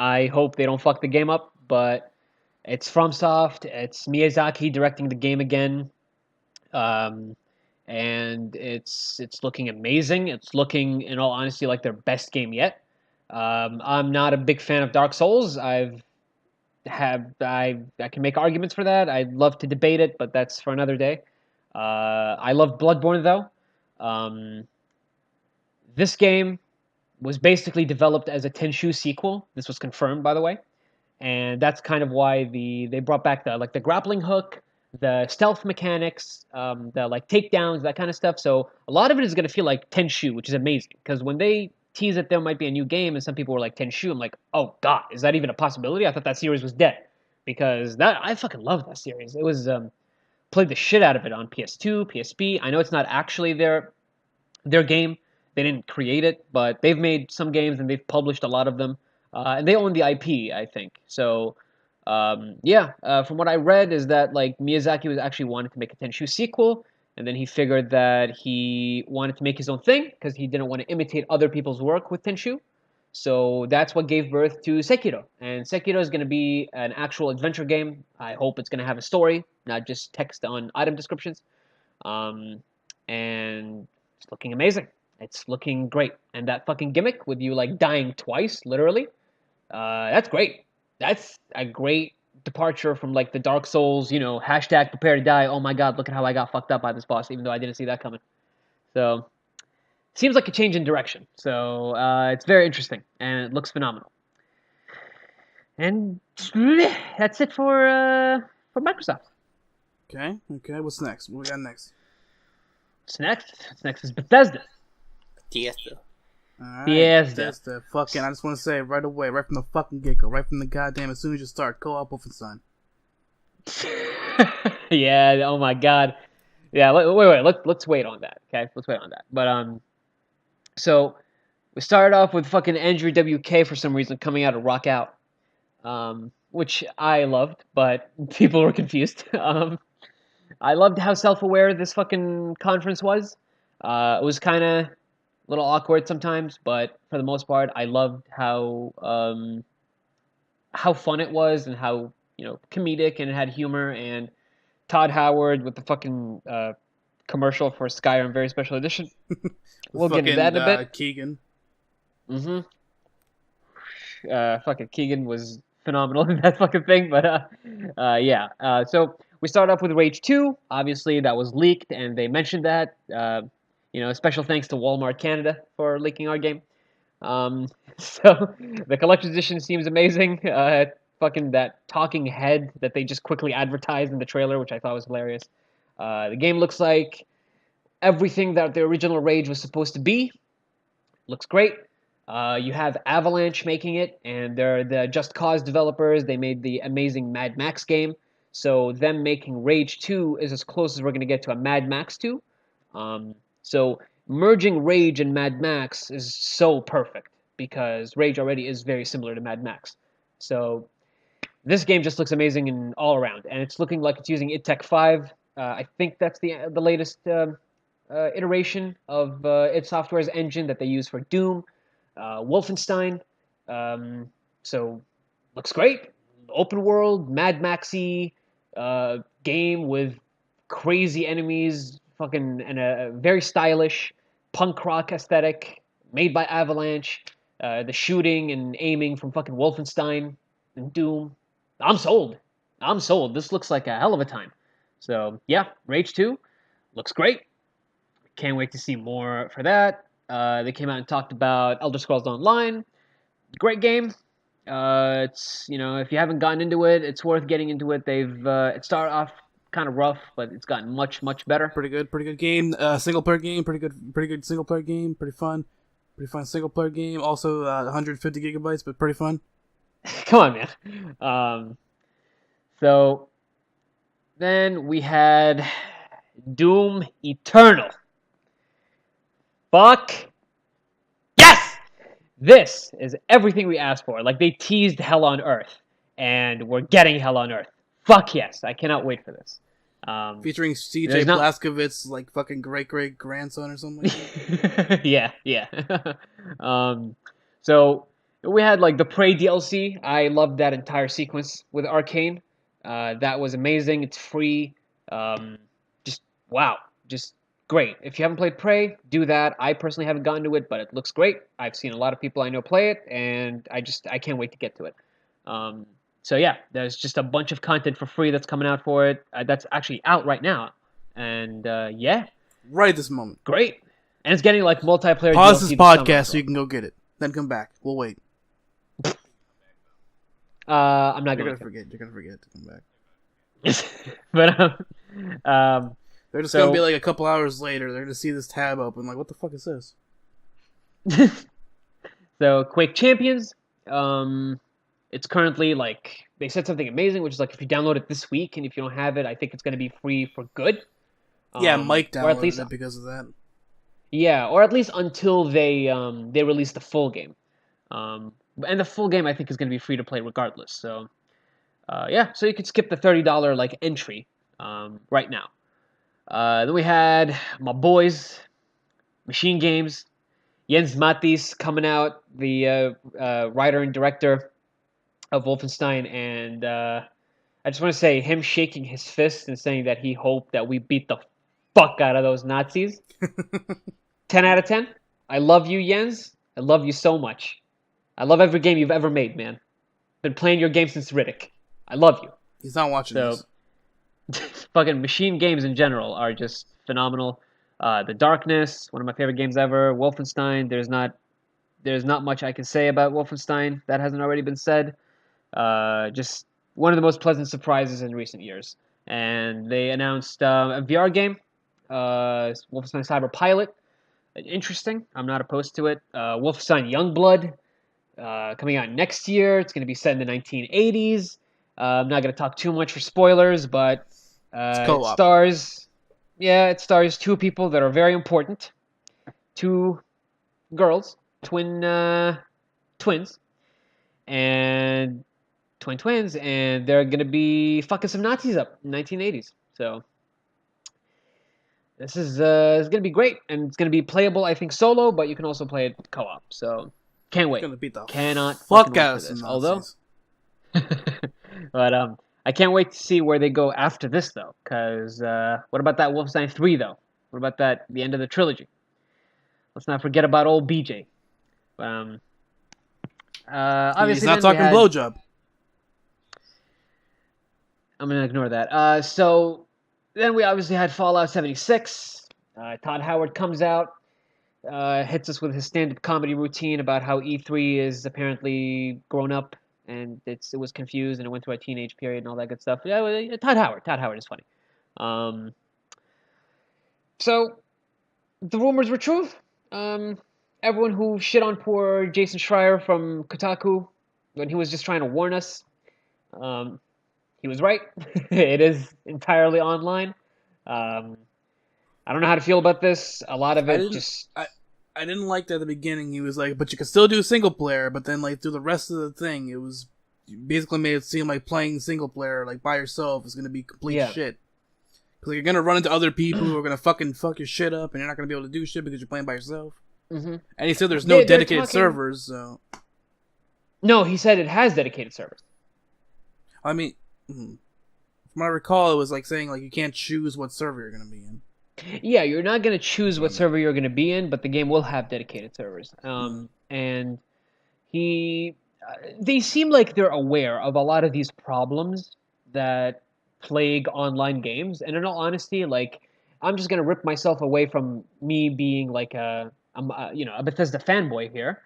I hope they don't fuck the game up, but it's FromSoft. It's Miyazaki directing the game again, and it's looking amazing. It's looking, in all honesty, like their best game yet. I'm not a big fan of Dark Souls. I can make arguments for that. I'd love to debate it, but that's for another day. I love Bloodborne, though. This game was basically developed as a Tenchu sequel. This was confirmed, by the way, and that's kind of why they brought back the grappling hook, the stealth mechanics, the takedowns, that kind of stuff. So a lot of it is going to feel like Tenchu, which is amazing, because when they teased that there might be a new game and some people were like, Tenchu, I'm like, oh god, is that even a possibility? I thought that series was dead, because I fucking love that series. It was played the shit out of it on PS2, PSP. I know it's not actually their game. They didn't create it, but they've made some games and they've published a lot of them. And they own the IP, I think. So, from what I read is that Miyazaki was actually wanted to make a Tenchu sequel, and then he figured that he wanted to make his own thing because he didn't want to imitate other people's work with Tenchu. So that's what gave birth to Sekiro. And Sekiro is going to be an actual adventure game. I hope it's going to have a story, not just text on item descriptions. And it's looking amazing. It's looking great. And that fucking gimmick with you dying twice, literally, that's great. That's a great departure from the Dark Souls, hashtag prepare to die. Oh my god, look at how I got fucked up by this boss, even though I didn't see that coming. So, seems like a change in direction. So, it's very interesting, and it looks phenomenal. And that's it for Microsoft. Okay. What's next? What we got next? What's next? What's next is Bethesda. Fiesta. Alright, Bethesda. Fucking, I just want to say right away, right from the fucking get-go, right from the goddamn, as soon as you start, co-op Wolfenstein. Yeah, oh my god. Yeah, wait, let's wait on that, okay? Let's wait on that. But, so, we started off with fucking Andrew WK for some reason coming out of Rock Out, which I loved, but people were confused. I loved how self-aware this fucking conference was. It was kind of a little awkward sometimes, but for the most part, I loved how fun it was and how comedic, and it had humor. And Todd Howard with the fucking commercial for Skyrim Very Special Edition. We'll get into that in a bit. Keegan. Mm-hmm. Fucking Keegan was phenomenal in that fucking thing, but yeah. So we start off with Rage 2. Obviously, that was leaked, and they mentioned that. Special thanks to Walmart Canada for leaking our game. So the collector's edition seems amazing. Fucking that talking head that they just quickly advertised in the trailer, which I thought was hilarious. The game looks like everything that the original Rage was supposed to be. Looks great. You have Avalanche making it, and they're the Just Cause developers. They made the amazing Mad Max game. So them making Rage 2 is as close as we're going to get to a Mad Max 2. So merging Rage and Mad Max is so perfect because Rage already is very similar to Mad Max. So this game just looks amazing in all around, and it's looking like it's using id Tech 5. I think that's the latest iteration of id Software's engine that they use for Doom, Wolfenstein. So looks great. Open world, Mad Maxy game with crazy enemies, fucking and a very stylish punk rock aesthetic made by Avalanche. The shooting and aiming from fucking Wolfenstein and Doom. I'm sold. I'm sold. This looks like a hell of a time. So yeah, Rage 2 looks great. Can't wait to see more for that. They came out and talked about Elder Scrolls Online. Great game. It's if you haven't gotten into it, it's worth getting into it. It started off kind of rough, but it's gotten much better. Pretty good game. Single player game. Pretty good single player game. Pretty fun single player game. Also 150 gigabytes, but pretty fun. Come on, man. So then we had Doom Eternal. Fuck yes! This is everything we asked for. Like, they teased Hell on Earth, and we're getting Hell on Earth. Fuck yes! I cannot wait for this. Featuring CJ Blazkowicz's like fucking great grandson or something like that. yeah. So we had like the Prey DLC. I loved that entire sequence with Arcane. That was amazing. It's free. Just wow. Just great. If you haven't played Prey, do that. I personally haven't gotten to it, but it looks great. I've seen a lot of people I know play it, and I can't wait to get to it. So yeah, there's just a bunch of content for free that's coming out for it. That's actually out right now, and yeah, right this moment. Great, and it's getting like multiplayer. Pause DLC this podcast so you can go get it. Then come back. We'll wait. I'm not You're gonna forget. You're gonna forget to come back. But they're just gonna be like a couple hours later. They're gonna see this tab open. Like, what the fuck is this? So Quake Champions. It's currently like they said something amazing, which is like if you download it this week and if you don't have it, I think it's going to be free for good. Yeah, Mike downloaded it because of that. Yeah, or at least until they release the full game. And the full game I think is going to be free to play regardless. So yeah, so you could skip the $30 like entry right now. Then we had my boys, Machine Games, Jens Matthijs coming out, the writer and director of Wolfenstein, and I just want to say him shaking his fist and saying that he hoped that we beat the fuck out of those Nazis. 10 out of 10. I love you, Jens. I love you so much. I love every game you've ever made, man. Been playing your game since Riddick. I love you. He's not watching this. Fucking Machine Games in general are just phenomenal. The Darkness, one of my favorite games ever. Wolfenstein, there's not much I can say about Wolfenstein that hasn't already been said. Just one of the most pleasant surprises in recent years. And they announced a VR game, Wolfenstein Cyber Pilot. Interesting. I'm not opposed to it. Wolfenstein Youngblood, coming out next year. It's going to be set in the 1980s. I'm not going to talk too much for spoilers, but it stars two people that are very important. Two girls, twins, and twins, and they're going to be fucking some Nazis up in the 1980s. So this is going to be great, and it's going to be playable, I think, solo, but you can also play it co-op. So can't wait. Cannot fuck out of some Nazis. Although, but I can't wait to see where they go after this, though. Because what about that Wolfenstein 3, though? What about the end of the trilogy? Let's not forget about old BJ. Obviously, he's not talking blowjob. I'm gonna ignore that. So then we obviously had Fallout 76. Todd Howard comes out, hits us with his standard comedy routine about how E3 is apparently grown up and it was confused and it went through a teenage period and all that good stuff. Yeah, Todd Howard is funny. So the rumors were true. everyone who shit on poor Jason Schreier from Kotaku when he was just trying to warn us, um, he was right. It is entirely online. Um, I don't know how to feel about this. A lot of I it didn't. just I didn't like that at the beginning. He was like, but you can still do single player. But then, like, through the rest of the thing, it was basically made it seem like playing single player, like, by yourself is going to be complete yeah. shit. Because, like, you're going to run into other people who are going to fucking fuck your shit up, and you're not going to be able to do shit because you're playing by yourself. Mm-hmm. And he said there's no They're dedicated talking... servers, so... No, he said it has dedicated servers. I mean, from what I recall, it was like saying, like, you can't choose what server you're going to be in. Yeah, you're not going to choose what server you're going to be in, but the game will have dedicated servers. And they seem like they're aware of a lot of these problems that plague online games. And in all honesty, like, I'm just going to rip myself away from me being like a Bethesda fanboy here.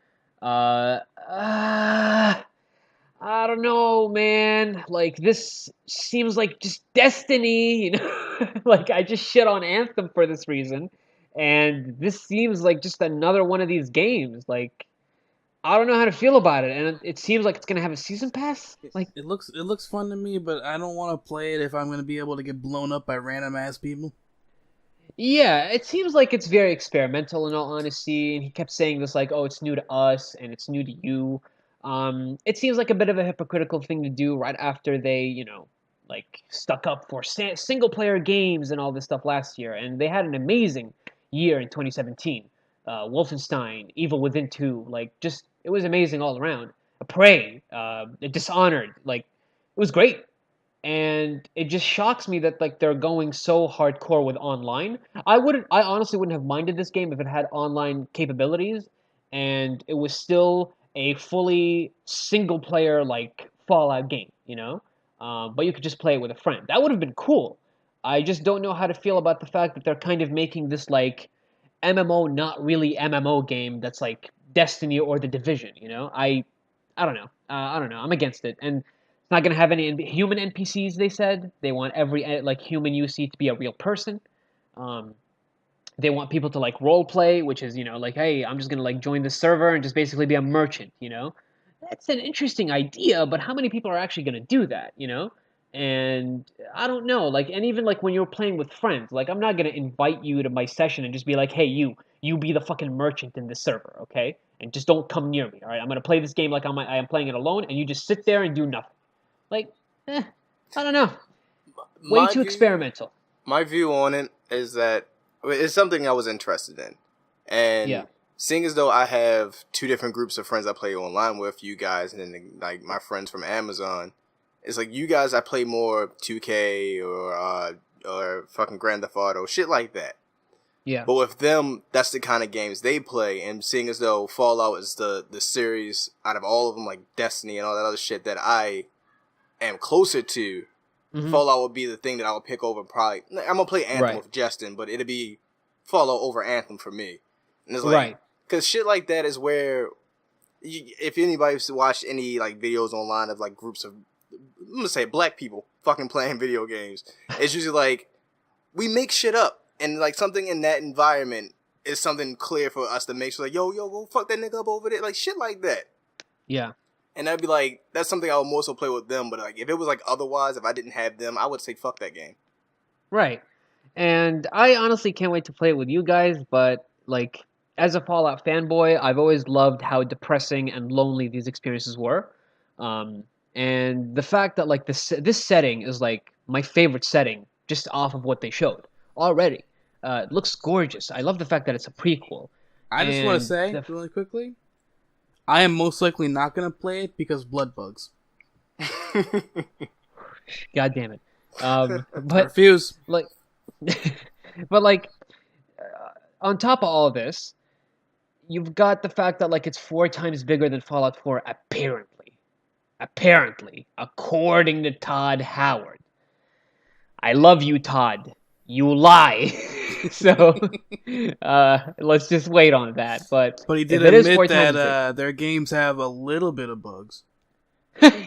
I don't know, man. Like, this seems like just destiny, you know? Like, I just shit on Anthem for this reason. And this seems like just another one of these games. Like, I don't know how to feel about it. And it seems like it's going to have a season pass. Like, It looks fun to me, but I don't want to play it if I'm going to be able to get blown up by random ass people. yeah, it seems like it's very experimental in all honesty. And he kept saying this, like, oh, it's new to us and it's new to you. It seems like a bit of a hypocritical thing to do right after they, like, stuck up for single-player games and all this stuff last year. And they had an amazing year in 2017. Wolfenstein, Evil Within 2, like, just, it was amazing all around. Prey, Dishonored, like, it was great. And it just shocks me that, like, they're going so hardcore with online. I honestly wouldn't have minded this game if it had online capabilities and it was still a fully single player, like, Fallout game, you know? But you could just play it with a friend. That would have been cool. I just don't know how to feel about the fact that they're kind of making this, like, MMO, not really MMO game that's like Destiny or The Division, you know? I don't know. I don't know. I'm against it. And it's not going to have any human NPCs, they said. They want every, like, human UC to be a real person. They want people to, like, role play, which is, like, hey, I'm just going to, like, join the server and just basically be a merchant, you know? That's an interesting idea, but how many people are actually going to do that, you know? And I don't know, like, and even, like, when you're playing with friends, like, I'm not going to invite you to my session and just be like, hey, you be the fucking merchant in this server, okay? And just don't come near me, all right? I'm going to play this game like I am playing it alone, and you just sit there and do nothing. Like, I don't know. Way too experimental. My view on it is that it's something I was interested in. And yeah. Seeing as though I have two different groups of friends I play online with, you guys and then, like, my friends from Amazon, it's like you guys I play more 2K or fucking Grand Theft Auto, shit like that. Yeah. But with them, that's the kind of games they play, and seeing as though Fallout is the series out of all of them, like Destiny and all that other shit that I am closer to, Fallout would be the thing that I would pick over probably. I'm going to play Anthem with Justin, but it'd be Fallout over Anthem for me. And it's like, because shit like that is where, if anybody's watched any, like, videos online of, like, groups of, I'm going to say black people fucking playing video games, it's usually like, we make shit up. And, like, something in that environment is something clear for us to make sure, like, yo, go fuck that nigga up over there. Like, shit like that. Yeah. And that'd be like, that's something I would more so play with them. But, like, if it was, like, otherwise, if I didn't have them, I would say fuck that game. Right. And I honestly can't wait to play it with you guys. But, like, as a Fallout fanboy, I've always loved how depressing and lonely these experiences were. And the fact that, like, this setting is, like, my favorite setting just off of what they showed already. It looks gorgeous. I love the fact that it's a prequel. I just want to say, really quickly, I am most likely not going to play it because blood bugs. God damn it. But I refuse. Like, but, like, on top of all of this, you've got the fact that, like, it's 4 times bigger than Fallout 4, apparently. Apparently. According to Todd Howard. I love you, Todd. You lie. So, let's just wait on that. But he did admit that their games have a little bit of bugs.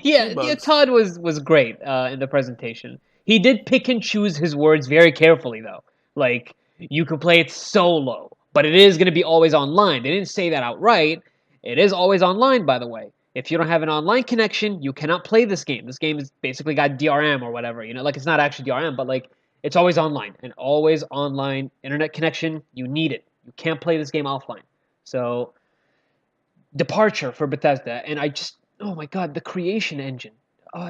yeah, Todd was great in the presentation. He did pick and choose his words very carefully, though. Like, you can play it solo, But it is going to be always online. They didn't say that outright. It is always online, by the way. If you don't have an online connection, you cannot play this game. This game has basically got DRM or whatever. Like it's not actually DRM, but like it's always online. An always online internet connection. You need it. You can't play this game offline. So, departure for Bethesda. And oh my God, the creation engine.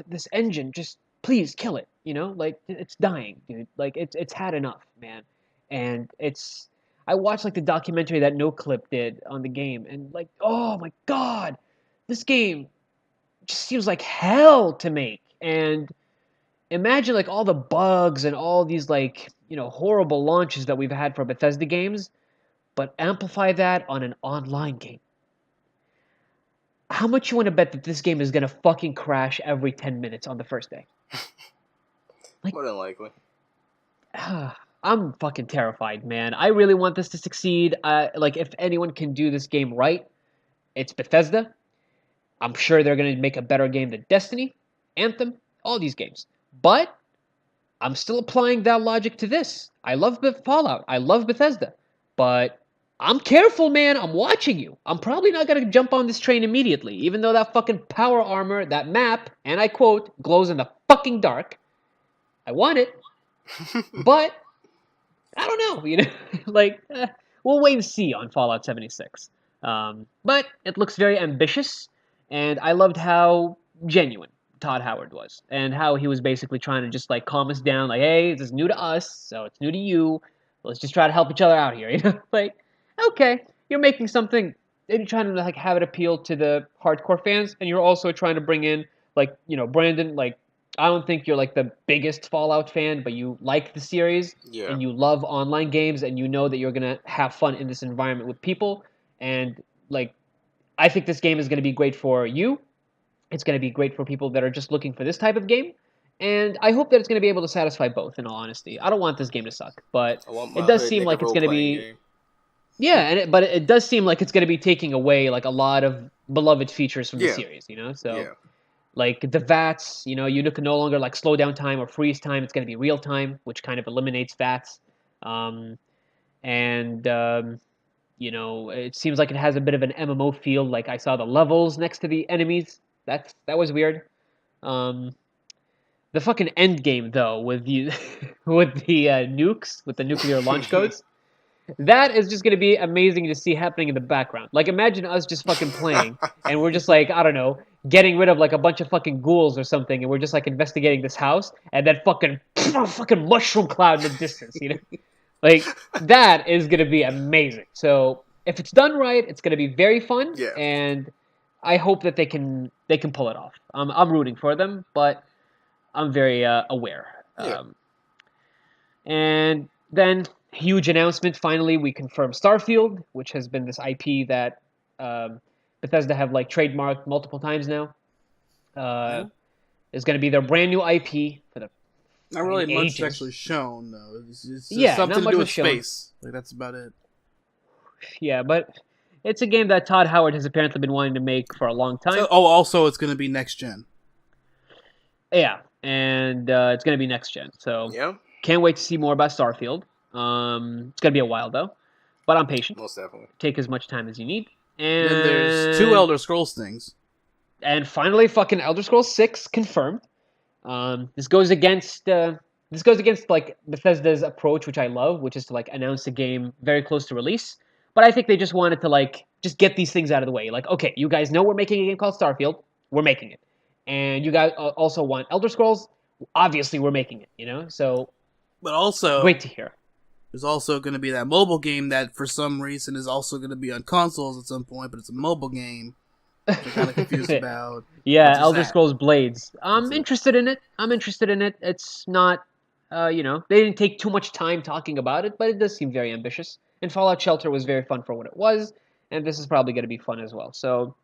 This engine, just please kill it. Like it's dying, dude. Like it's had enough, man. And I watched like the documentary that NoClip did on the game, and like, oh my God, this game just seems like hell to make. And imagine like all the bugs and all these like horrible launches that we've had for Bethesda games, but amplify that on an online game. How much you want to bet that this game is gonna fucking crash every 10 minutes on the first day? More than likely. I'm fucking terrified, man. I really want this to succeed. Like, if anyone can do this game right, it's Bethesda. I'm sure they're going to make a better game than Destiny, Anthem, all these games. But I'm still applying that logic to this. I love Fallout. I love Bethesda. But I'm careful, man. I'm watching you. I'm probably not going to jump on this train immediately, even though that fucking power armor, that map, and I quote, glows in the fucking dark. I want it. But I don't know, like, we'll wait and see on Fallout 76. But it looks very ambitious, and I loved how genuine Todd Howard was, and how he was basically trying to just, like, calm us down, like, hey, this is new to us, so it's new to you, let's just try to help each other out here, Like, okay, you're making something, and you're trying to, like, have it appeal to the hardcore fans, and you're also trying to bring in, like, Brandon, like, I don't think you're like the biggest Fallout fan, but you like the series and you love online games and you know that you're going to have fun in this environment with people. And like, I think this game is going to be great for you. It's going to be great for people that are just looking for this type of game. And I hope that it's going to be able to satisfy both, in all honesty. I don't want this game to suck, but it does seem like it's going to be... Game. Yeah, but it does seem like it's going to be taking away like a lot of beloved features from the series, So... Yeah. Like the VATS, you can no longer like slow down time or freeze time. It's going to be real time, which kind of eliminates VATS. It seems like it has a bit of an MMO feel. Like I saw the levels next to the enemies. That was weird. The fucking end game though, with the nukes, with the nuclear launch codes. That is just going to be amazing to see happening in the background. Like, imagine us just fucking playing, and we're just like, I don't know, getting rid of like a bunch of fucking ghouls or something, and we're just like investigating this house, and then fucking mushroom cloud in the distance, Like, that is going to be amazing. So, if it's done right, it's going to be very fun, and I hope that they can pull it off. I'm rooting for them, but I'm very aware. And then... huge announcement. Finally, we confirmed Starfield, which has been this IP that Bethesda have like trademarked multiple times now. Is going to be their brand new IP for the not really much actually shown though. It's not something to much do with shown. space. Like that's about it. Yeah, but it's a game that Todd Howard has apparently been wanting to make for a long time. So, also it's going to be next gen. Yeah, and it's going to be next gen. So can't wait to see more about Starfield. It's gonna be a while though, but I'm patient. Most definitely. Take as much time as you need. And then there's 2 Elder Scrolls things. And finally, fucking Elder Scrolls 6 confirmed. This goes against like Bethesda's approach, which I love, which is to like announce a game very close to release. But I think they just wanted to like just get these things out of the way. Like, okay, you guys know we're making a game called Starfield. We're making it, and you guys also want Elder Scrolls. Obviously, we're making it. So. But also, great to hear. There's also going to be that mobile game that, for some reason, is also going to be on consoles at some point, but it's a mobile game. Which I'm kind of confused about. Yeah, Elder Scrolls Blades. I'm interested in it. It's not, they didn't take too much time talking about it, but it does seem very ambitious. And Fallout Shelter was very fun for what it was, and this is probably going to be fun as well. So,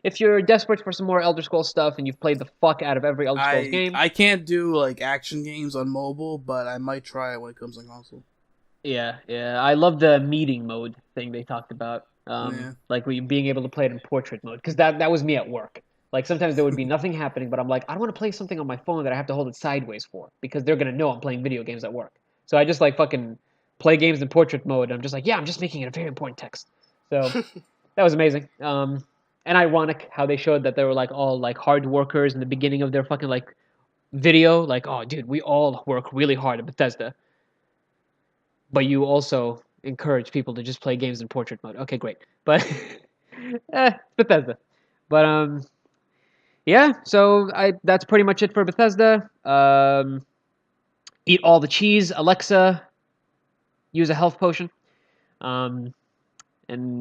if you're desperate for some more Elder Scrolls stuff and you've played the fuck out of every Elder Scrolls game... I can't do, like, action games on mobile, but I might try it when it comes on console. Yeah. I love the meeting mode thing they talked about. Like being able to play it in portrait mode. Because that was me at work. Like, sometimes there would be nothing happening, but I'm like, I don't want to play something on my phone that I have to hold it sideways for. Because they're going to know I'm playing video games at work. So I just, like, fucking play games in portrait mode. I'm just like, yeah, I'm just making it a very important text. So that was amazing. And ironic how they showed that they were like all like hard workers in the beginning of their fucking like video. Like, oh, dude, we all work really hard at Bethesda, but you also encourage people to just play games in portrait mode. Okay, great, but Bethesda. But yeah. So that's pretty much it for Bethesda. Eat all the cheese, Alexa. Use a health potion. And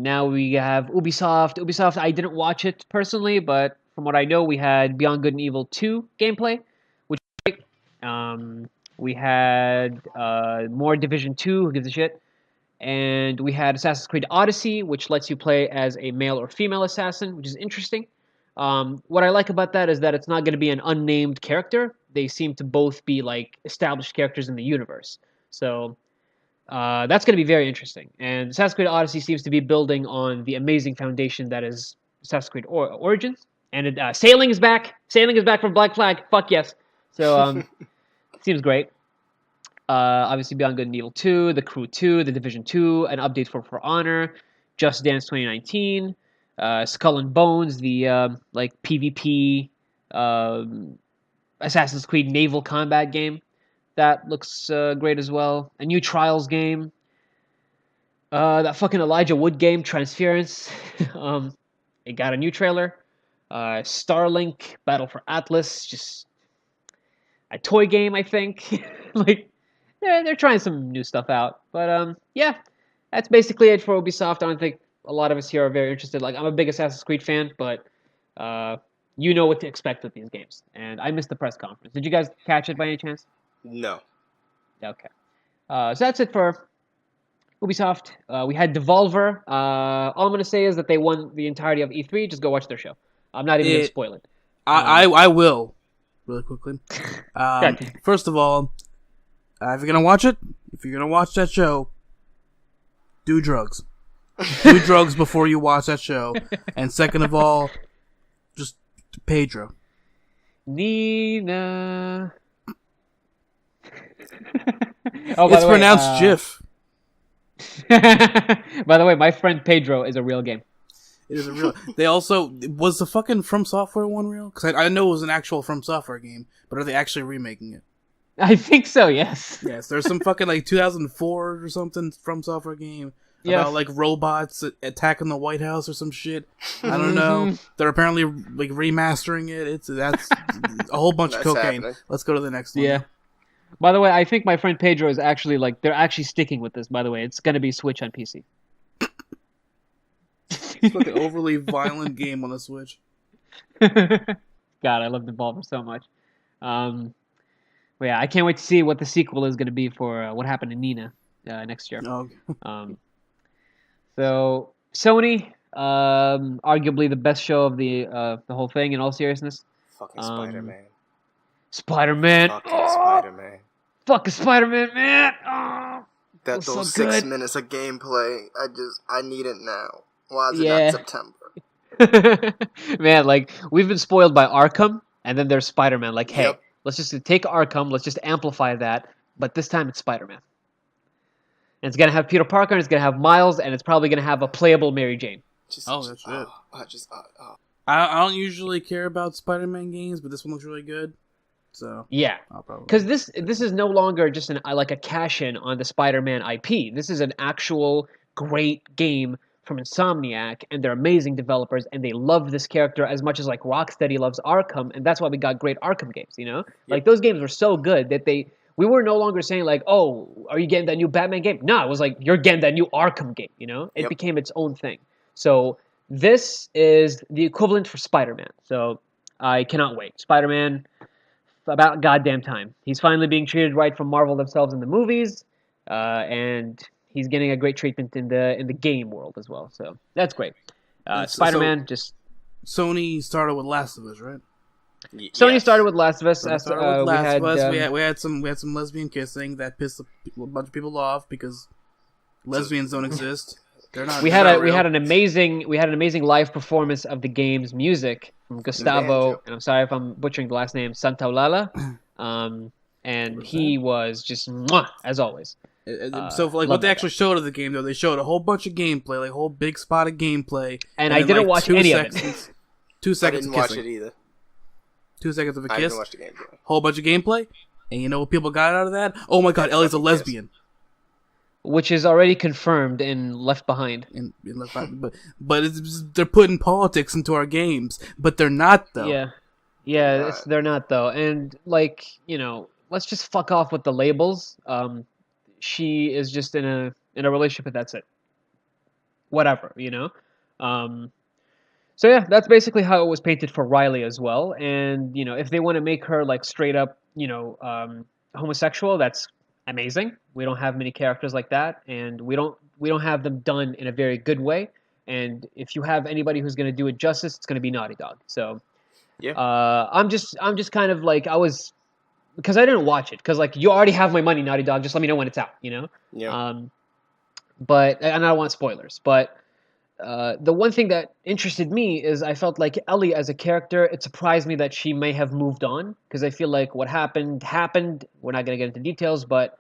now we have Ubisoft. Ubisoft, I didn't watch it personally, but from what I know, we had Beyond Good and Evil 2 gameplay, which was great. We had more Division 2, who gives a shit. And we had Assassin's Creed Odyssey, which lets you play as a male or female assassin, which is interesting. What I like about that is that it's not going to be an unnamed character. They seem to both be like established characters in the universe. So that's going to be very interesting. And Assassin's Creed Odyssey seems to be building on the amazing foundation that is Assassin's Creed Origins. And sailing is back. Sailing is back from Black Flag. Fuck yes. So seems great. Obviously, Beyond Good and Evil 2, The Crew 2, The Division 2, an update for Honor, Just Dance 2019, Skull and Bones, the like PvP Assassin's Creed naval combat game. That looks great as well. A new Trials game. That fucking Elijah Wood game, Transference. It got a new trailer. Starlink, Battle for Atlas, just a toy game, I think. Like, they're trying some new stuff out. But yeah, that's basically it for Ubisoft. I don't think a lot of us here are very interested. Like, I'm a big Assassin's Creed fan, but you know what to expect with these games. And I missed the press conference. Did you guys catch it by any chance? No. Okay. So that's it for Ubisoft. We had Devolver. All I'm going to say is that they won the entirety of E3. Just go watch their show. I'm not even going to spoil it. I will, really quickly. First of all, if you're going to watch it, if you're going to watch that show, do drugs. Do drugs before you watch that show. And second of all, just Pedro. Nina. It's pronounced Jif. By the way, my friend Pedro is a real game. It is a real. They also was the fucking From Software one real? Because I know it was an actual From Software game, but are they actually remaking it? I think so. Yes. Yes. There's some fucking like 2004 or something From Software game about like robots attacking the White House or some shit. I don't know. They're apparently like remastering it. That's a whole bunch of cocaine. Happening. Let's go to the next one. Yeah. By the way, I think my friend Pedro is actually like they're actually sticking with this. By the way, it's gonna be Switch on PC. It's like an overly violent game on the Switch. God, I love Devolver so much. But yeah, I can't wait to see what the sequel is gonna be for What Happened to Nina next year. Oh. So Sony, arguably the best show of the whole thing. In all seriousness, fucking Spider-Man. Spider-Man. Fucking Spider-Man. Fucking Spider-Man, man. Oh, those so 6 minutes of gameplay, I need it now. Why is it not September? Man, like, we've been spoiled by Arkham, and then there's Spider-Man. Like, hey, let's just take Arkham, let's just amplify that, but this time it's Spider-Man. And it's going to have Peter Parker, and it's going to have Miles, and it's probably going to have a playable Mary Jane. That's it. I don't usually care about Spider-Man games, but this one looks really good. So yeah, because this is no longer just like a cash-in on the Spider-Man IP. This is an actual great game from Insomniac, and they're amazing developers, and they love this character as much as like Rocksteady loves Arkham, and that's why we got great Arkham games. You know, like those games were so good that we were no longer saying like, oh, are you getting that new Batman game? No, it was like you're getting that new Arkham game. You know, it became its own thing. So this is the equivalent for Spider-Man. So I cannot wait. Spider-Man. About goddamn time. He's finally being treated right from Marvel themselves in the movies, and he's getting a great treatment in the game world as well. So that's great. Spider-Man just. Sony started with Last of Us, right? Sony started with Last of Us. We had some lesbian kissing that pissed a bunch of people off because lesbians don't exist. We had an amazing live performance of the game's music from Gustavo, and I'm sorry if I'm butchering the last name, Santaolalla, and he was just as always. So, like, love what they that actually showed of the game, though, they showed a whole bunch of gameplay, like a whole big spot of gameplay. And I then, didn't like, watch any of it. 2 I seconds didn't of watch kissing. it either. 2 seconds of a I kiss. didn't watch the game. Bro. Whole bunch of gameplay. And you know what people got out of that? Oh my god, Ellie's a lesbian. Which is already confirmed in Left Behind. But they're putting politics into our games. But they're not, though. Yeah, they're not, though. And, like, you know, let's just fuck off with the labels. She is just in a relationship, and that's it. Whatever, you know? So yeah, that's basically how it was painted for Riley as well. And, you know, if they want to make her, like, straight up, you know, homosexual, that's amazing. We don't have many characters like that, and we don't have them done in a very good way. And if you have anybody who's going to do it justice, it's going to be Naughty Dog. So Yeah. I'm just kind of like, because I didn't watch it, because, like, you already have my money, Naughty Dog. Just let me know when it's out, you know. Yeah. But and I don't want spoilers, but. The one thing that interested me is I felt like Ellie as a character, it surprised me that she may have moved on, because I feel like what happened. We're not going to get into details, but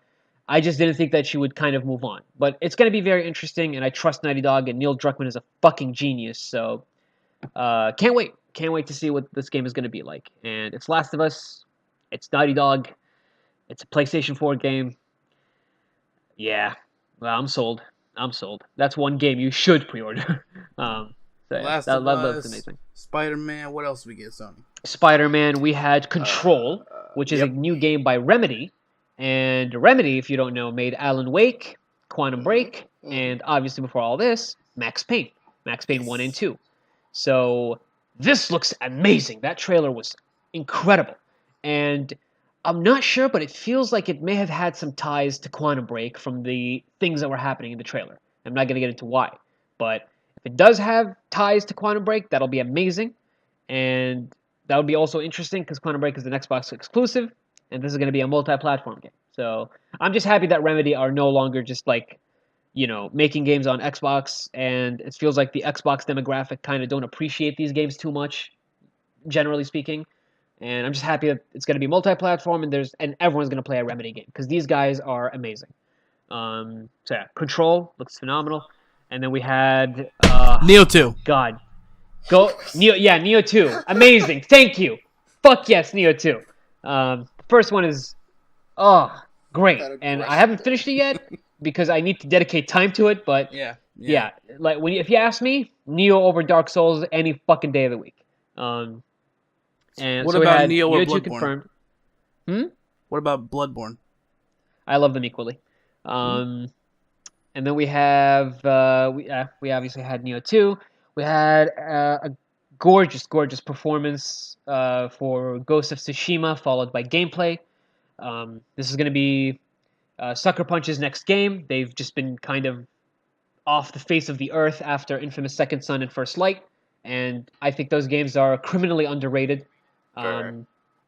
I just didn't think that she would kind of move on. But it's going to be very interesting, and I trust Naughty Dog, and Neil Druckmann is a fucking genius, so can't wait. Can't wait to see what this game is going to be like. And it's Last of Us, it's Naughty Dog, it's a PlayStation 4 game. Yeah, well, I'm sold. That's one game you should pre-order. So yeah, Last of Us, that's amazing. Spider-Man. What else did we get, Sony? Spider-Man. We had Control, which is a new game by Remedy. And Remedy, if you don't know, made Alan Wake, Quantum Break, and obviously before all this, Max Payne. Max Payne 1 and 2. So this looks amazing. That trailer was incredible. And I'm not sure, but it feels like it may have had some ties to Quantum Break from the things that were happening in the trailer. I'm not going to get into why. But if it does have ties to Quantum Break, that'll be amazing. And that would be also interesting, because Quantum Break is an Xbox exclusive, and this is going to be a multi-platform game. So I'm just happy that Remedy are no longer just, like, you know, making games on Xbox, and it feels like the Xbox demographic kind of don't appreciate these games too much, generally speaking. And I'm just happy that it's going to be multi-platform, and everyone's going to play a Remedy game, because these guys are amazing. So yeah, Control looks phenomenal, and then we had Neo 2. God, Neo 2, amazing. Thank you. Fuck yes, Neo 2. The first one is great, and I haven't finished it yet because I need to dedicate time to it. But yeah, like if you ask me, Neo over Dark Souls any fucking day of the week. And What so about we had Neo or 2 Bloodborne? confirmed. What about Bloodborne? I love them equally. And then we have we obviously had Neo 2. We had a gorgeous performance for Ghost of Tsushima, followed by gameplay. This is going to be Sucker Punch's next game. They've just been kind of off the face of the earth after Infamous Second Son and First Light, and I think those games are criminally underrated.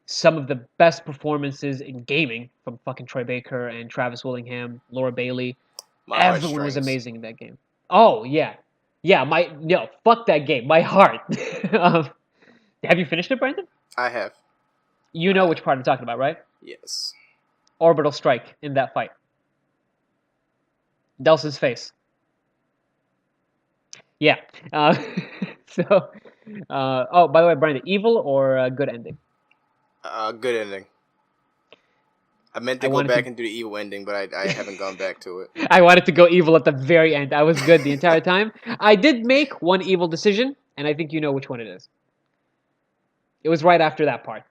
Some of the best performances in gaming from fucking Troy Baker and Travis Willingham, Laura Bailey. Everyone was amazing in that game. Oh, yeah. Yeah, fuck that game. My heart. Have you finished it, Brandon? I have. You know which part I'm talking about, right? Yes. Orbital strike in that fight. Delson's face. Yeah. So, by the way, Brandon, evil or good ending? Good ending. I meant to go back and do the evil ending, but I haven't gone back to it. I wanted to go evil at the very end. I was good the entire time. I did make one evil decision, and I think you know which one it is. It was right after that part.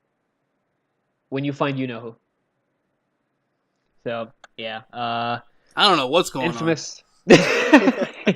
When you find you-know-who. So, yeah. I don't know what's going Infamous.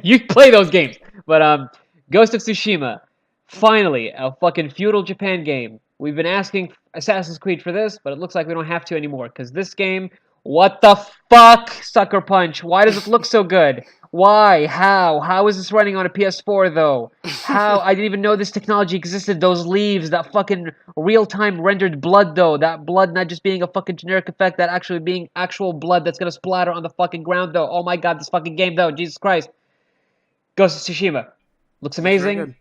You play those games. But, Ghost of Tsushima. Finally, a fucking feudal Japan game. We've been asking Assassin's Creed for this, but it looks like we don't have to anymore, because this game, what the fuck, Sucker Punch? Why does it look so good? Why? How? How is this running on a PS4, though? How? I didn't even know this technology existed. Those leaves, that fucking real-time rendered blood, though. That blood not just being a fucking generic effect, that actually being actual blood that's gonna splatter on the fucking ground, though. Oh my god, this fucking game, though. Jesus Christ. Ghost of Tsushima. Looks amazing.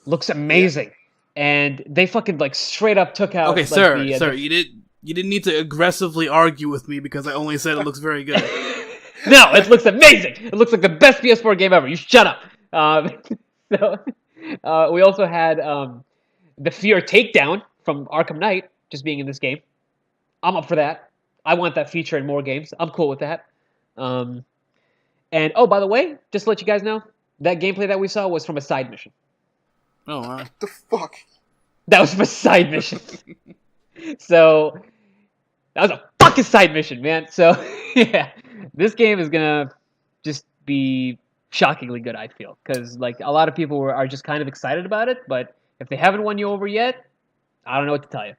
Looks amazing. Yeah. And they fucking, like, straight up took out... Okay, sir, you didn't need to aggressively argue with me because I only said it looks very good. No, it looks amazing. It looks like the best PS4 game ever. You shut up. So we also had the Fear Takedown from Arkham Knight just being in this game. I'm up for that. I want that feature in more games. I'm cool with that. Um, and oh, by the way, just to let you guys know, that gameplay that we saw was from a side mission. Oh, wow. What the fuck? That was from a side mission. So that was a fucking side mission, man. So yeah, this game is gonna just be shockingly good. I feel because like a lot of people are just kind of excited about it, but if they haven't won you over yet, I don't know what to tell you.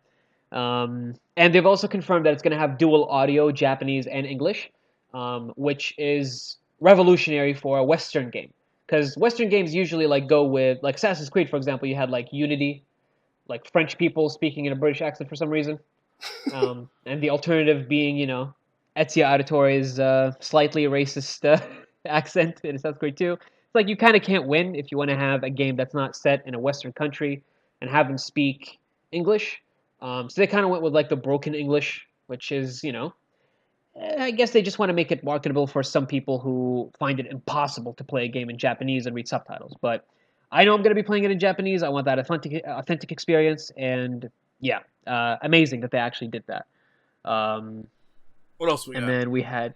And they've also confirmed that it's going to have dual audio, Japanese and English, which is revolutionary for a Western game. Because Western games usually like go with like Assassin's Creed, for example. You had like Unity, like French people speaking in a British accent for some reason, and the alternative being Ezio Auditore's slightly racist accent in Assassin's Creed 2. It's like you kind of can't win if you want to have a game that's not set in a Western country and have them speak English. So they kind of went with like the broken English, which is, I guess they just want to make it marketable for some people who find it impossible to play a game in Japanese and read subtitles. But I know I'm going to be playing it in Japanese. I want that authentic experience, and yeah, amazing that they actually did that. What else we got? And then we had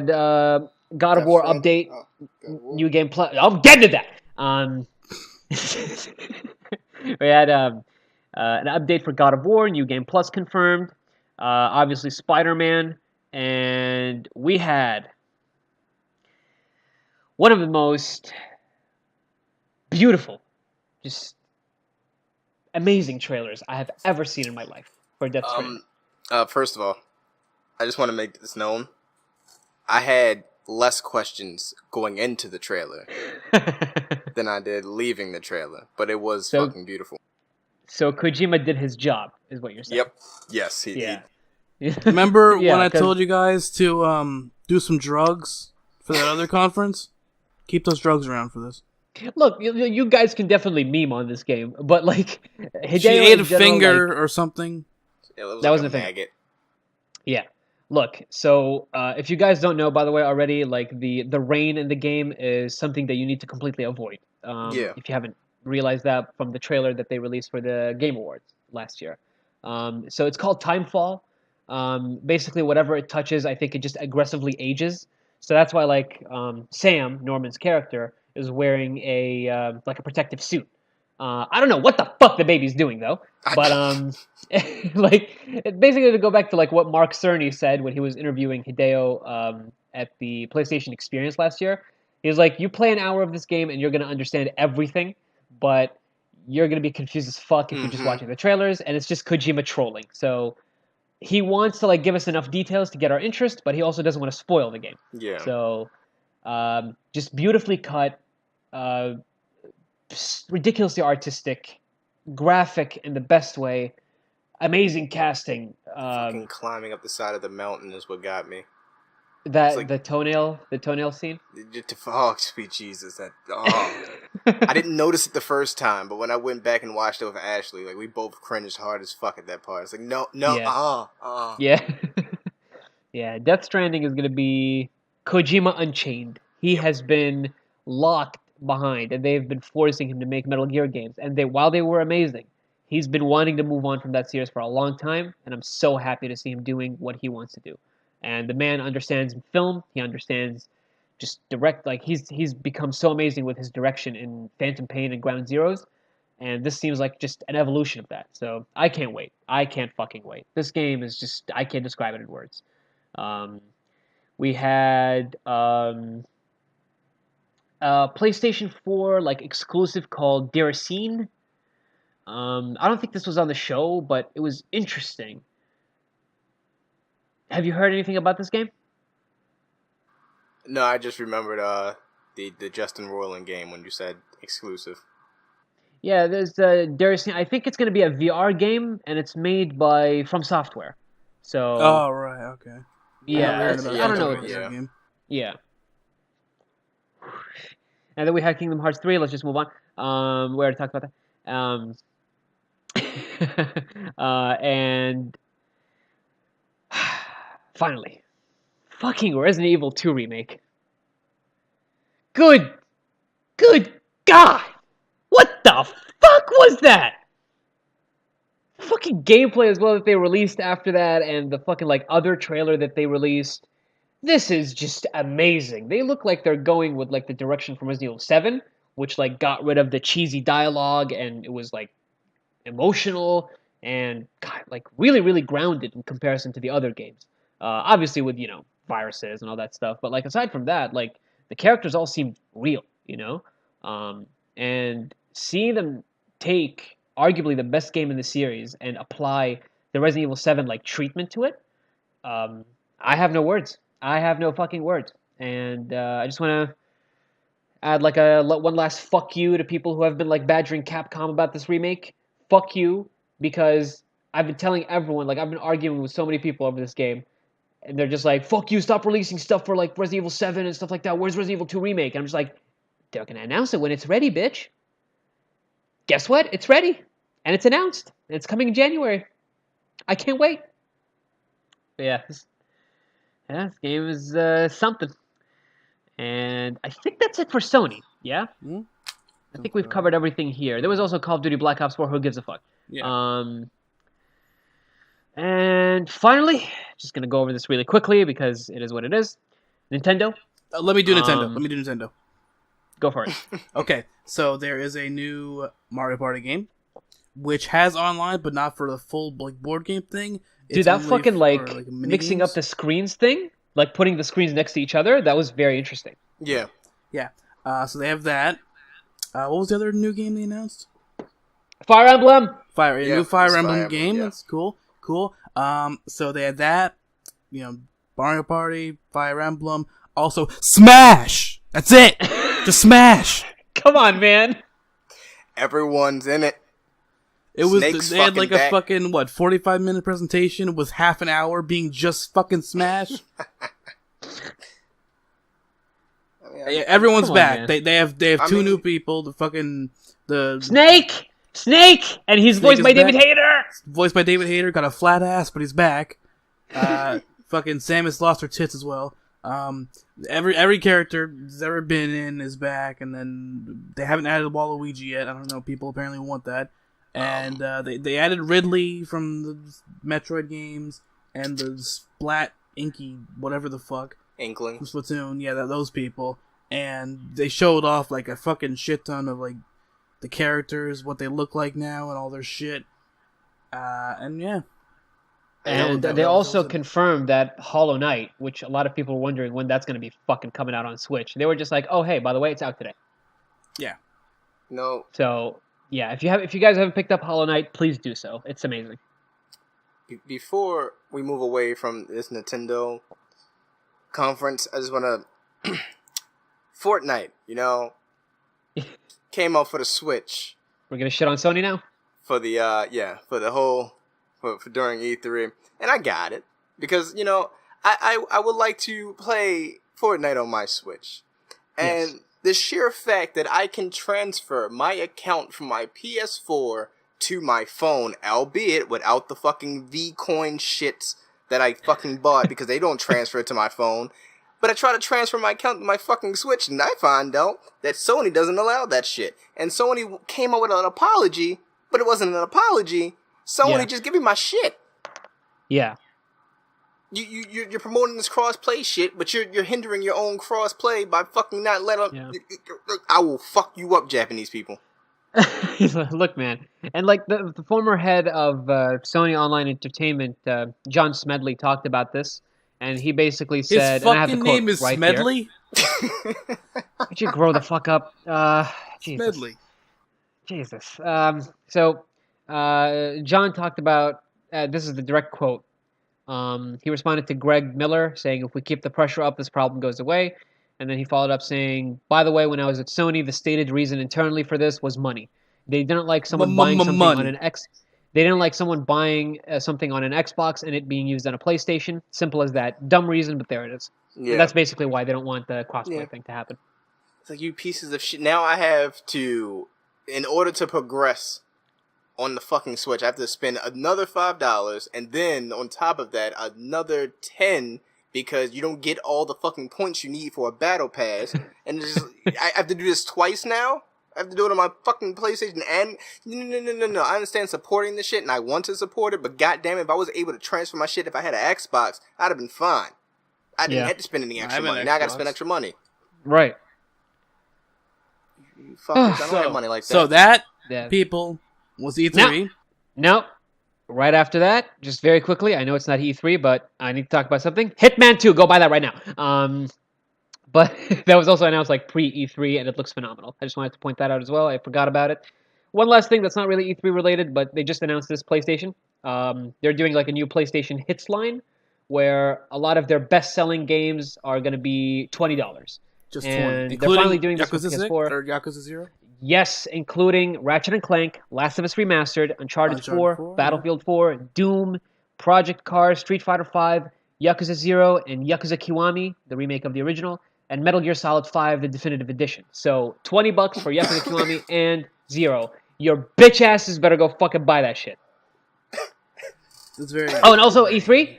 God of War update, new game plus. I'm getting to that. We had an update for God of War, new game plus confirmed. Obviously Spider-Man, and we had one of the most beautiful, just amazing trailers I have ever seen in my life for Death Stranding. First of all, I just want to make this known. I had less questions going into the trailer than I did leaving the trailer, but it was fucking beautiful. So Kojima did his job, is what you're saying. Yep. Yes, he did. Remember when I told you guys to do some drugs for that other conference? Keep those drugs around for this. Look, you guys can definitely meme on this game, but like Hideo she ate a general, finger or something. Yeah, that like wasn't a a maggot. Yeah. Look, so if you guys don't know, by the way, already, like the rain in the game is something that you need to completely avoid. If you haven't realized that from the trailer that they released for the Game Awards last year. So it's called Timefall. Basically, whatever it touches, I think it just aggressively ages. So that's why, like, Sam, Norman's character, is wearing a protective suit. I don't know what the fuck the baby's doing though, but like basically to go back to like what Mark Cerny said when he was interviewing Hideo at the PlayStation Experience last year. He was like, "You play an hour of this game and you're gonna understand everything, but you're gonna be confused as fuck if you're just watching the trailers, and it's just Kojima trolling." So he wants to like give us enough details to get our interest, but he also doesn't want to spoil the game. Yeah. So just beautifully cut. Ridiculously artistic, graphic in the best way, amazing casting. Fucking climbing up the side of the mountain is what got me. The toenail scene. Oh, sweet Jesus! I didn't notice it the first time, but when I went back and watched it with Ashley, like we both cringed hard as fuck at that part. It's like no, Yeah. Yeah. Death Stranding is gonna be Kojima Unchained. He has been locked behind, and they've been forcing him to make Metal Gear games. And while they were amazing, he's been wanting to move on from that series for a long time, and I'm so happy to see him doing what he wants to do. And the man understands film. He understands just direct. Like he's become so amazing with his direction in Phantom Pain and Ground Zeroes, and this seems like just an evolution of that. So I can't wait. I can't fucking wait. This game is just I can't describe it in words. We had PlayStation 4 like exclusive called Deracine. I don't think this was on the show, but it was interesting. Have you heard anything about this game? No, I just remembered the Justin Roiland game when you said exclusive. Yeah, there's Deracine. I think it's going to be a VR game, and it's made by From Software. So. Oh right, okay. Yeah, I don't know. Game. Yeah. And then we had Kingdom Hearts 3. Let's just move on. We already talked about that. And finally, Fucking Resident Evil 2 remake. Good God! What the fuck was that? Fucking gameplay as well that they released after that, and the fucking like other trailer that they released. This is just amazing. They look like they're going with like the direction from Resident Evil 7, which like got rid of the cheesy dialogue and it was like emotional and God, like really, really grounded in comparison to the other games. Obviously with, viruses and all that stuff. But like aside from that, like the characters all seem real, and seeing them take arguably the best game in the series and apply the Resident Evil 7 like treatment to it, I have no words. I have no fucking words. And I just want to add like one last fuck you to people who have been like badgering Capcom about this remake. Fuck you, because I've been telling everyone, like I've been arguing with so many people over this game, and they're just like, fuck you, stop releasing stuff for like Resident Evil 7 and stuff like that. Where's Resident Evil 2 remake? And I'm just like, they're gonna announce it when it's ready, bitch. Guess what? It's ready. And it's announced. And it's coming in January. I can't wait. But yeah, this game is something. And I think that's it for Sony. Yeah? Hmm? I think we've covered everything here. There was also Call of Duty Black Ops 4. Who gives a fuck? Yeah. And finally, just going to go over this really quickly because it is what it is. Nintendo. Let me do Nintendo. Go for it. Okay, so there is a new Mario Party game, which has online, but not for the full like board game thing. Dude, that fucking like mixing up the screens thing, like putting the screens next to each other, that was very interesting. Yeah. Yeah. So they have that. What was the other new game they announced? Fire Emblem. New Fire Emblem game. Yeah. That's cool. So they had that. Mario Party, Fire Emblem. Also, Smash. That's it. Just Smash. Come on, man. Everyone's in it. It was Snake's they had like fucking a fucking 45-minute presentation with half an hour being just fucking Smash. Everyone's back. Man. They have two new people. The Snake, and he's voiced by David Hayter. Voiced by David Hayter, got a flat ass, but he's back. Fucking Samus lost her tits as well. Every character that's ever been in is back, and then they haven't added Waluigi yet. I don't know. People apparently want that. And they added Ridley from the Metroid games and the Splat Inky whatever the fuck Inkling from Splatoon. Yeah, those people. And they showed off like a fucking shit ton of like the characters, what they look like now, and all their shit. And yeah. And they also confirmed that Hollow Knight, which a lot of people were wondering when that's going to be fucking coming out on Switch. They were just like, "Oh, hey, by the way, it's out today." Yeah. No. So yeah, if you guys haven't picked up Hollow Knight, please do so. It's amazing. Before we move away from this Nintendo conference, I just want to Fortnite, came out for the Switch. We're gonna shit on Sony now. For the for during E3, and I got it because I would like to play Fortnite on my Switch, and Yes. the sheer fact that I can transfer my account from my PS4 to my phone, albeit without the fucking V-coin shits that I fucking bought because they don't transfer it to my phone. But I try to transfer my account to my fucking Switch, and I find out that Sony doesn't allow that shit. And Sony came up with an apology, but it wasn't an apology. Sony just give me my shit. Yeah. You're promoting this cross-play shit, but you're hindering your own cross-play by fucking not letting... Yeah. I will fuck you up, Japanese people. Look, man, and like the former head of Sony Online Entertainment, John Smedley, talked about this, and he basically said, His and I have the fucking quote name is right Smedley? here. Would you grow the fuck up? Jesus. Smedley. Jesus. So John talked about, this is the direct quote. He responded to Greg Miller saying, "If we keep the pressure up, this problem goes away." And then he followed up saying, "By the way, when I was at Sony, the stated reason internally for this was money. They didn't like someone buying something on an They didn't like someone buying something on an Xbox and it being used on a PlayStation. Simple as that. Dumb reason, but there it is. Yeah. And that's basically why they don't want the crossplay thing to happen. It's like, you pieces of shit. Now I have to, in order to progress on the fucking Switch, I have to spend another $5, and then on top of that, another $10 because you don't get all the fucking points you need for a battle pass, and it's just, I have to do this twice now. I have to do it on my fucking PlayStation, and no. I understand supporting the shit, and I want to support it, but goddamn, if I was able to transfer my shit if I had an Xbox, I'd have been fine. I didn't have to spend any extra money. Now I gotta spend extra money. Right. You fuckers, I don't have money like that. So that, people, was E3. No. Right after that, just very quickly, I know it's not E3, but I need to talk about something. Hitman 2, go buy that right now. But that was also announced like pre-E3, and it looks phenomenal. I just wanted to point that out as well. I forgot about it. One last thing that's not really E3 related, but they just announced this PlayStation. They're doing like a new PlayStation Hits line, where a lot of their best-selling games are going to be $20. Just and 20. They're finally doing this Yakuza with 6 PS4. or Yakuza 0? Yes, including Ratchet & Clank, Last of Us Remastered, Uncharted 4, Battlefield 4, Doom, Project Cars, Street Fighter 5, Yakuza 0, and Yakuza Kiwami, the remake of the original, and Metal Gear Solid 5, the definitive edition. So, $20 for Yakuza Kiwami and 0. Your bitch asses better go fucking buy that shit. That's very Oh, and also E3,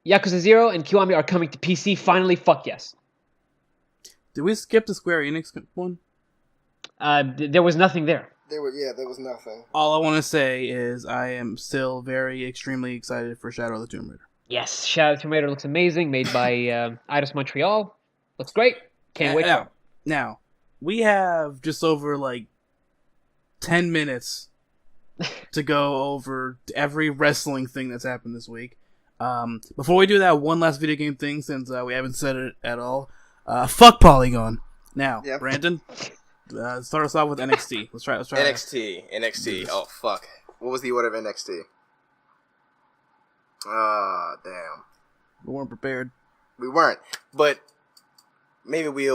Yakuza 0 and Kiwami are coming to PC finally, fuck yes. Did we skip the Square Enix one? There was nothing there. There was nothing. All I want to say is I am still extremely excited for Shadow of the Tomb Raider. Yes, Shadow of the Tomb Raider looks amazing, made by Eidos Montreal. Looks great. Can't wait for it. Now, we have just over, 10 minutes to go over every wrestling thing that's happened this week. Before we do that, one last video game thing, since we haven't said it at all. Fuck Polygon. Now, Brandon... start us off with NXT. Let's try. NXT. Oh fuck! What was the order of NXT? Ah, damn. We weren't prepared. We weren't, but maybe we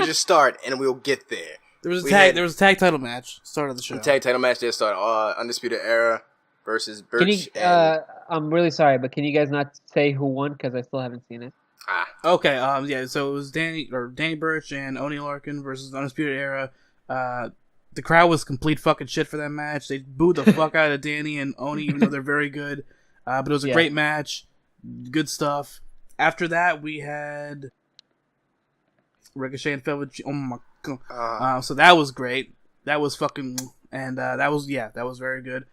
just start and we'll get there. There was a tag title match. Start of the show. The tag title match did start. Undisputed Era versus Birch. I'm really sorry, but can you guys not say who won because I still haven't seen it? Okay. So it was Danny Burch and Oney Larkin versus Undisputed Era. The crowd was complete fucking shit for that match. They booed the fuck out of Danny and Oni, even though they're very good. But it was a great match. Good stuff. After that, we had Ricochet and Velvet. Oh my god. So that was great. That was fucking, and that was very good.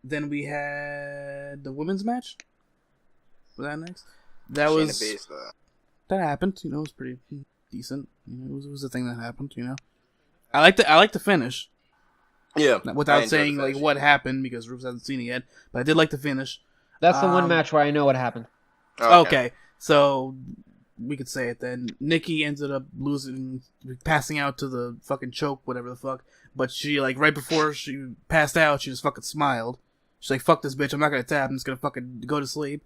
Then we had the women's match. Was that next? That happened. You know, it was pretty decent. You know, it was a thing that happened. You know, I like the finish. Yeah. Without saying what happened because Rufus hasn't seen it yet, but I did like the finish. That's the one match where I know what happened. Okay, so we could say it then. Nikki ended up passing out to the fucking choke, whatever the fuck. But she right before she passed out, she just fucking smiled. She's like, "Fuck this bitch! I'm not gonna tap. I'm just gonna fucking go to sleep."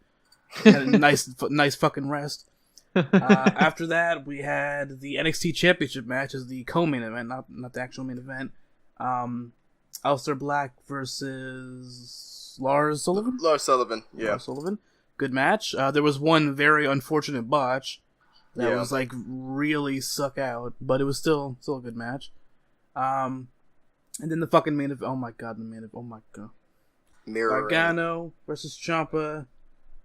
Had a nice fucking rest. After that, we had the NXT Championship match as the co-main event, not the actual main event. Aleister Black versus Lars Sullivan. Yeah. Lars Sullivan. Good match. There was one very unfortunate botch that was really suck out, but it was still a good match. And then the fucking main event. Oh my god, the main event. Oh my god. Gargano versus Ciampa.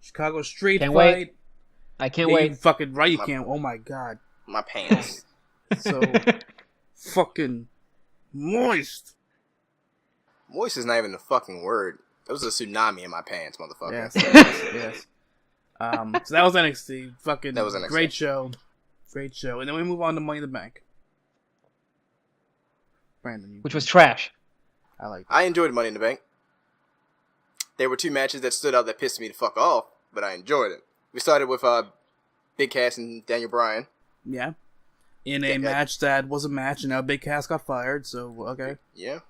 Chicago Street Can't Fight. Wait. I can't wait. Fucking right, you can't. Oh my god. My pants. So fucking moist. Moist is not even the fucking word. It was a tsunami in my pants, motherfucker. Yes. So that was NXT. That was NXT. Great show. And then we move on to Money in the Bank. Brandon, which was trash. I enjoyed Money in the Bank. There were two matches that stood out that pissed me the fuck off, but I enjoyed it. We started with Big Cass and Daniel Bryan. Yeah. In a match that was a match, and now Big Cass got fired, so okay. Yeah.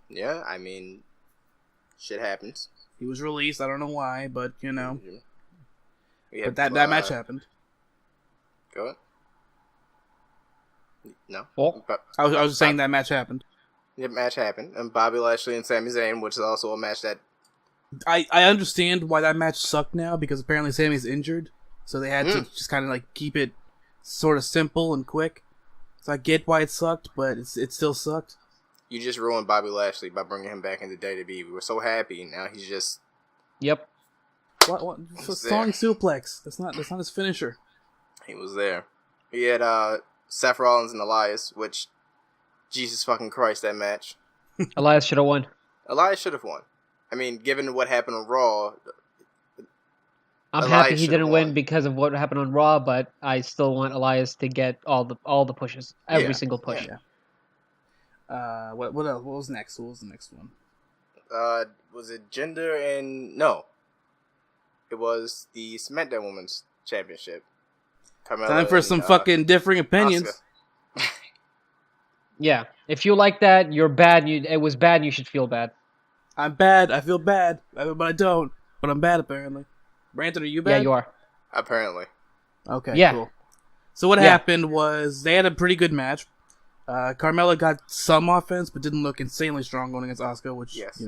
I mean, shit happens. He was released. I don't know why, but you know. But that match happened. Go ahead. No. Well, I was just saying that match happened. Yeah, match happened, and Bobby Lashley and Sami Zayn, which is also a match that. I understand why that match sucked now, because apparently Sami's injured, so they had to just kind of keep it sort of simple and quick. So I get why it sucked, but it still sucked. You just ruined Bobby Lashley by bringing him back into WWE. We were so happy, now he's just... Yep. What? He It's a was sawing there. suplex. That's not his finisher. He was there. He had Seth Rollins and Elias, which, Jesus fucking Christ, that match. Elias should have won. Elias should have won. I mean, given what happened on Raw, I'm Elias happy he should have didn't win won. because of what happened on Raw, but I still want Elias to get all the pushes, every Yeah. single push. Yeah. What else? What was next? What was the next one? Was it gender and no? It was the SmackDown Women's Championship. Carmella Time for some fucking differing opinions. Asuka. Yeah, if you like that, you're bad. It was bad. You should feel bad. I'm bad. I feel bad, but I don't. But I'm bad apparently. Brandon, are you bad? Yeah, you are. Apparently. Okay. Yeah. Cool. So what happened was they had a pretty good match. Carmella got some offense, but didn't look insanely strong going against Asuka, which Yes.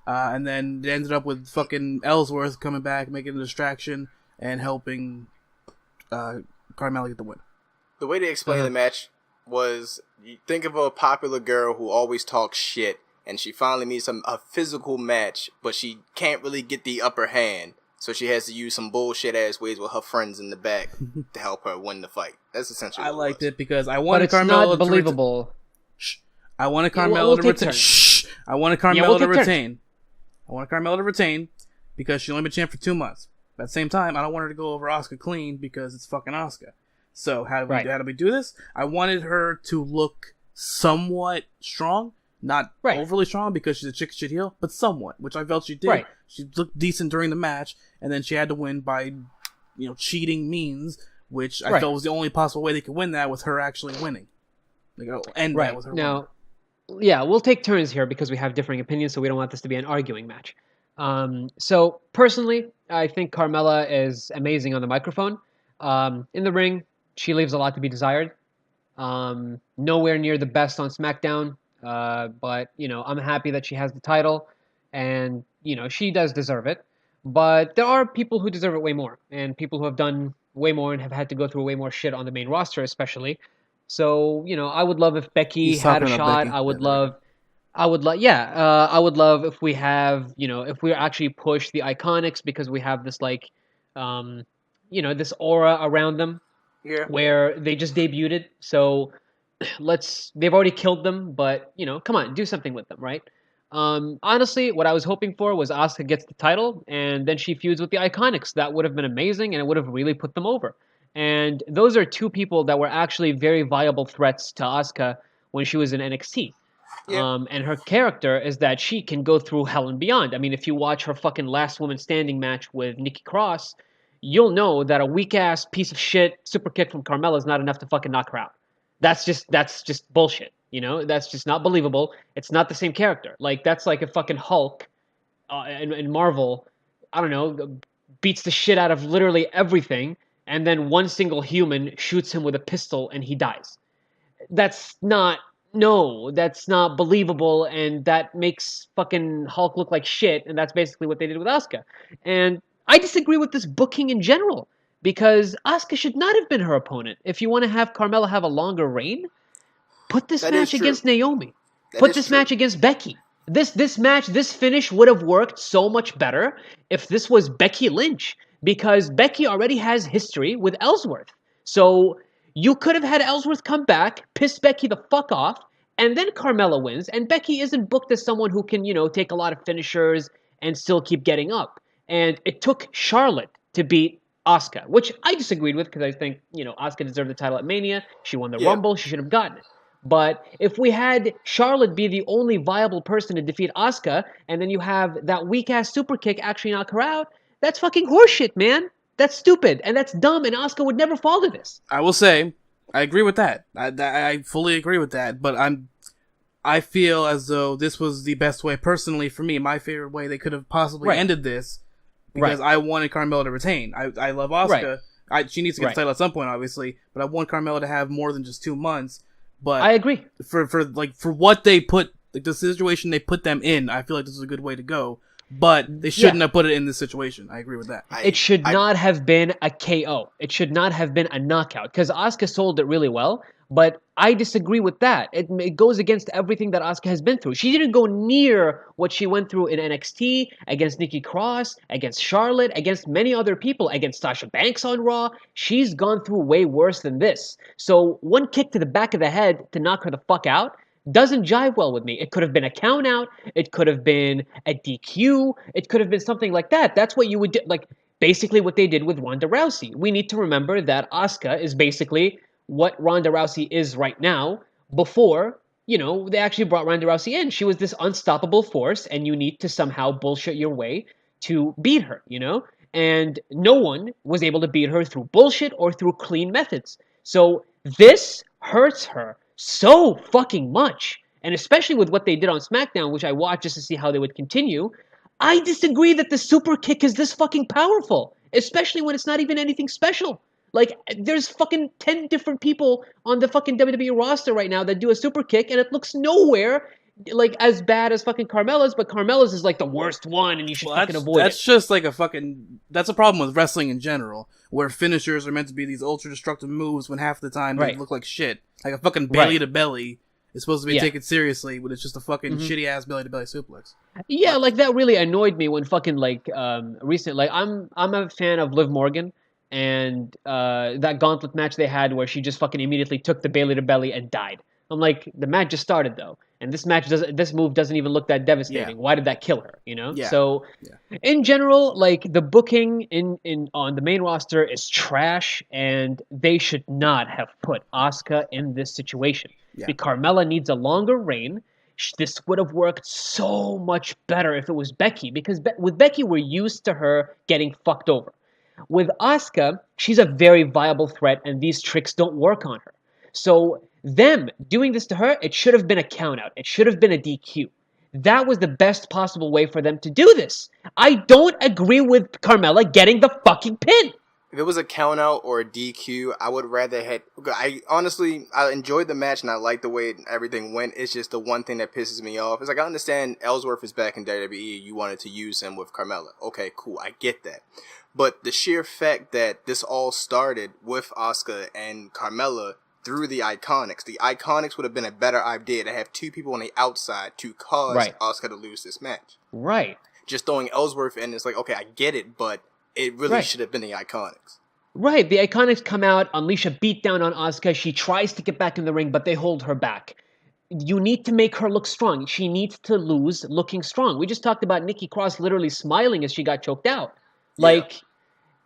And then it ended up with fucking Ellsworth coming back, making a distraction, and helping Carmella get the win. The way they explained the match was, you think of a popular girl who always talks shit, and she finally meets a physical match, but she can't really get the upper hand, so she has to use some bullshit ass ways with her friends in the back to help her win the fight. That's essentially I what liked it it because I But wanted it's Carmella not to believable. I wanted Yeah, Carmella we'll to take retain. turns. Shh. I wanted Carmella we'll to take turns. retain. I wanted Carmella to retain because she only been champ for 2 months. But at the same time, I don't want her to go over Asuka clean because it's fucking Asuka. So how do we do this? I wanted her to look somewhat strong, not overly strong because she's a chick shit heel, but somewhat, which I felt she did. Right. She looked decent during the match, and then she had to win by, cheating means, which I felt was the only possible way they could win that, was her actually winning. Like, that with her winning. Yeah, we'll take turns here because we have differing opinions, so we don't want this to be an arguing match. So personally, I think Carmella is amazing on the microphone. In the ring, she leaves a lot to be desired. Nowhere near the best on SmackDown, but I'm happy that she has the title, and she does deserve it. But there are people who deserve it way more, and people who have done way more and have had to go through way more shit on the main roster, especially. So I would love if Becky He's had a talking about shot. Becky. I would Yeah, there we love. I would love if we have, if we actually push the Iconics because we have this this aura around them Yeah. where they just debuted. So they've already killed them, but come on, do something with them, right? Honestly, what I was hoping for was Asuka gets the title and then she feuds with the Iconics. That would have been amazing and it would have really put them over. And those are two people that were actually very viable threats to Asuka when she was in NXT. Yeah. And her character is that she can go through hell and beyond. I mean, if you watch her fucking last woman standing match with Nikki Cross, you'll know that a weak ass piece of shit super kick from Carmella is not enough to fucking knock her out. That's just bullshit. That's just not believable. It's not the same character. Like that's like a fucking Hulk in Marvel. I don't know, beats the shit out of literally everything, and then one single human shoots him with a pistol and he dies. That's not believable, and that makes fucking Hulk look like shit, and that's basically what they did with Asuka. And I disagree with this booking in general, because Asuka should not have been her opponent. If you want to have Carmella have a longer reign, put this That match is true. against Naomi. That Put is this true. match against Becky. This finish would have worked so much better if this was Becky Lynch, because Becky already has history with Ellsworth. So you could have had Ellsworth come back, piss Becky the fuck off, and then Carmella wins, and Becky isn't booked as someone who can, take a lot of finishers and still keep getting up. And it took Charlotte to beat Asuka, which I disagreed with because I think, Asuka deserved the title at Mania. She won the Rumble. She should have gotten it. But if we had Charlotte be the only viable person to defeat Asuka, and then you have that weak-ass super kick actually knock her out, that's fucking horseshit, man. That's stupid, and that's dumb, and Asuka would never fall to this. I will say, I agree with that. I fully agree with that. But I feel as though this was the best way, personally, for me, my favorite way they could have possibly ended this, because I wanted Carmella to retain. I love Asuka. She needs to get the title at some point, obviously, but I want Carmella to have more than just 2 months. But I agree. For what they put, like the situation they put them in, I feel like this is a good way to go. but they shouldn't have put it in this situation. I agree with that. It should not have been a KO. It should not have been a knockout, because Asuka sold it really well. But I disagree with that. It goes against everything that Asuka has been through. She didn't go near what she went through in NXT, against Nikki Cross, against Charlotte, against many other people, against Sasha Banks on Raw. She's gone through way worse than this. So one kick to the back of the head to knock her the fuck out doesn't jive well with me. It could have been a count out. It could have been a DQ. It could have been something like that. That's what you would do. Like, basically what they did with Ronda Rousey. We need to remember that Asuka is basically what Ronda Rousey is right now before, they actually brought Ronda Rousey in. She was this unstoppable force, and you need to somehow bullshit your way to beat her, And no one was able to beat her through bullshit or through clean methods. So this hurts her so fucking much. And especially with what they did on SmackDown, which I watched just to see how they would continue, I disagree that the super kick is this fucking powerful, especially when it's not even anything special. Like, there's fucking 10 different people on the fucking WWE roster right now that do a super kick, and it looks nowhere like as bad as fucking Carmella's, but Carmella's is like the worst one, and you should fucking avoid it. That's just like that's a problem with wrestling in general, where finishers are meant to be these ultra destructive moves when half the time they look like shit. Like a fucking belly to belly is supposed to be taken seriously, but it's just a fucking shitty ass belly to belly suplex. Yeah, like that really annoyed me when fucking recent. Like I'm a fan of Liv Morgan. And that gauntlet match they had where she just fucking immediately took the Bayley to belly and died. I'm like, the match just started though, and this move doesn't even look that devastating. Yeah. Why did that kill her? Yeah. So, in general, like the booking on the main roster is trash, and they should not have put Asuka in this situation. Yeah. Because Carmella needs a longer reign. This would have worked so much better if it was Becky, because with Becky we're used to her getting fucked over. With Asuka, she's a very viable threat, and these tricks don't work on her. So them doing this to her, it should have been a countout. It should have been a DQ. That was the best possible way for them to do this. I don't agree with Carmella getting the fucking pin. If it was a countout or a DQ, I would rather had. I enjoyed the match and I like the way everything went. It's just the one thing that pisses me off. It's like, I understand Ellsworth is back in WWE. You wanted to use him with Carmella. Okay, cool. I get that. But the sheer fact that this all started with Asuka and Carmella through the Iconics would have been a better idea to have two people on the outside to cause Asuka to lose this match. Right. Just throwing Ellsworth in, it's like, okay, I get it, but it really should have been the Iconics. Right. The Iconics come out, unleash a beatdown on Asuka. She tries to get back in the ring, but they hold her back. You need to make her look strong. She needs to lose looking strong. We just talked about Nikki Cross literally smiling as she got choked out. Like,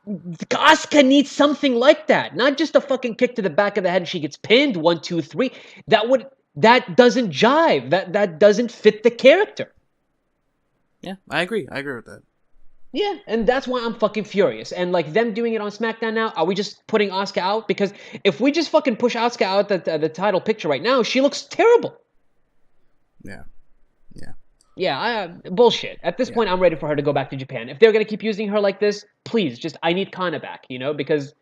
Asuka needs something like that. Not just a fucking kick to the back of the head and she gets pinned, 1, 2, 3. That doesn't jive. That doesn't fit the character. Yeah, I agree. I agree with that. Yeah, and that's why I'm fucking furious. And like them doing it on SmackDown now, are we just putting Asuka out? Because if we just fucking push Asuka out the title picture right now, she looks terrible. Yeah. Yeah, bullshit. At this point, I'm ready for her to go back to Japan. If they're going to keep using her like this, please, I need Kana back, because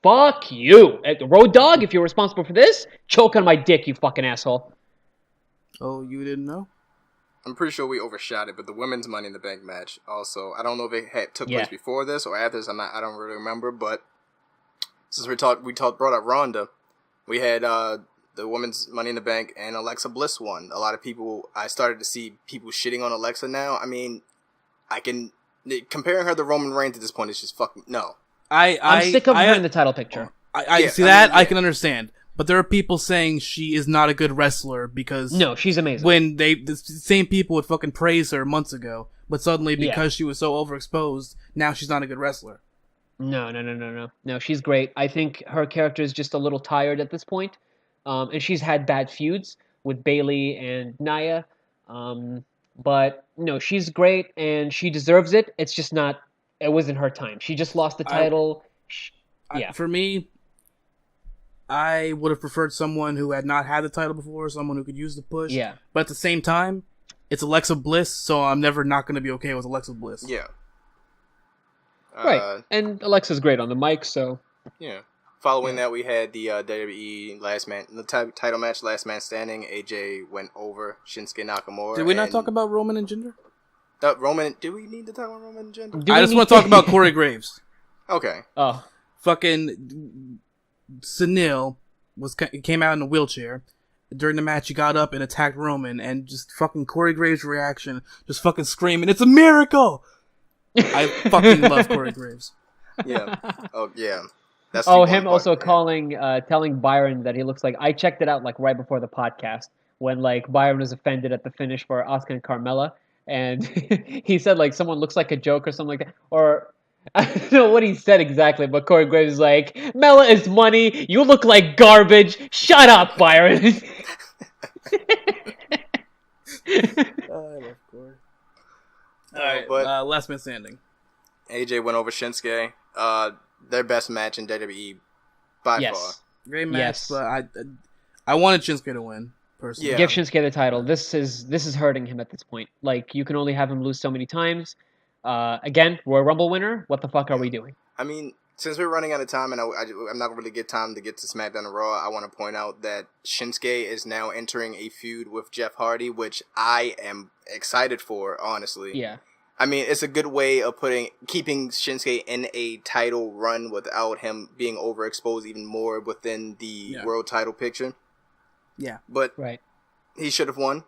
fuck you. Road Dogg, if you're responsible for this, choke on my dick, you fucking asshole. Oh, you didn't know? I'm pretty sure we overshot it, but the women's Money in the Bank match also, I don't know if it took place before this or after this, I don't really remember, but since brought up Ronda, we had the women's Money in the Bank, and Alexa Bliss won. A lot of people, I started to see people shitting on Alexa now. I mean, comparing her to Roman Reigns at this point is just fucking, no. I'm sick of her in the title picture. I can understand. But there are people saying she is not a good wrestler because... No, she's amazing. When the same people would fucking praise her months ago, but suddenly because she was so overexposed, now she's not a good wrestler. No. No, she's great. I think her character is just a little tired at this point. And she's had bad feuds with Bayley and Nia. But, no, she's great, and she deserves it. It's just not... It wasn't her time. She just lost the title. For me, I would have preferred someone who had not had the title before, someone who could use the push. Yeah. But at the same time, it's Alexa Bliss, so I'm never not going to be okay with Alexa Bliss. Yeah. Right. And Alexa's great on the mic, so... Yeah. Following that, we had the WWE title match, Last Man Standing. AJ went over Shinsuke Nakamura. Did we not talk about Roman and Jinder? Roman, do we need to talk about Roman and Jinder? I just want to talk about Corey Graves. Okay. Oh. Fucking Sunil came out in a wheelchair. During the match, he got up and attacked Roman, and just fucking Corey Graves' reaction, just fucking screaming, "It's a miracle!" I fucking love Corey Graves. Yeah. Oh, yeah. That's him also telling Byron that he looks like... I checked it out like right before the podcast when like Byron was offended at the finish for Asuka and Carmella, and he said like someone looks like a joke or something like that, or I don't know what he said exactly, but Corey Graves is like, Mela is money, you look like garbage, shut up, Byron. I love Corey. Alright, but last man standing. AJ went over Shinsuke. Their best match in WWE by far. Great match, but I wanted Shinsuke to win, personally. Yeah. Give Shinsuke the title. This is hurting him at this point. Like, you can only have him lose so many times. Again, Royal Rumble winner. What the fuck are we doing? I mean, since we're running out of time and I'm not going to really get time to get to SmackDown and Raw, I want to point out that Shinsuke is now entering a feud with Jeff Hardy, which I am excited for, honestly. Yeah. I mean, it's a good way of keeping Shinsuke in a title run without him being overexposed even more within the world title picture. Yeah. But he should have won.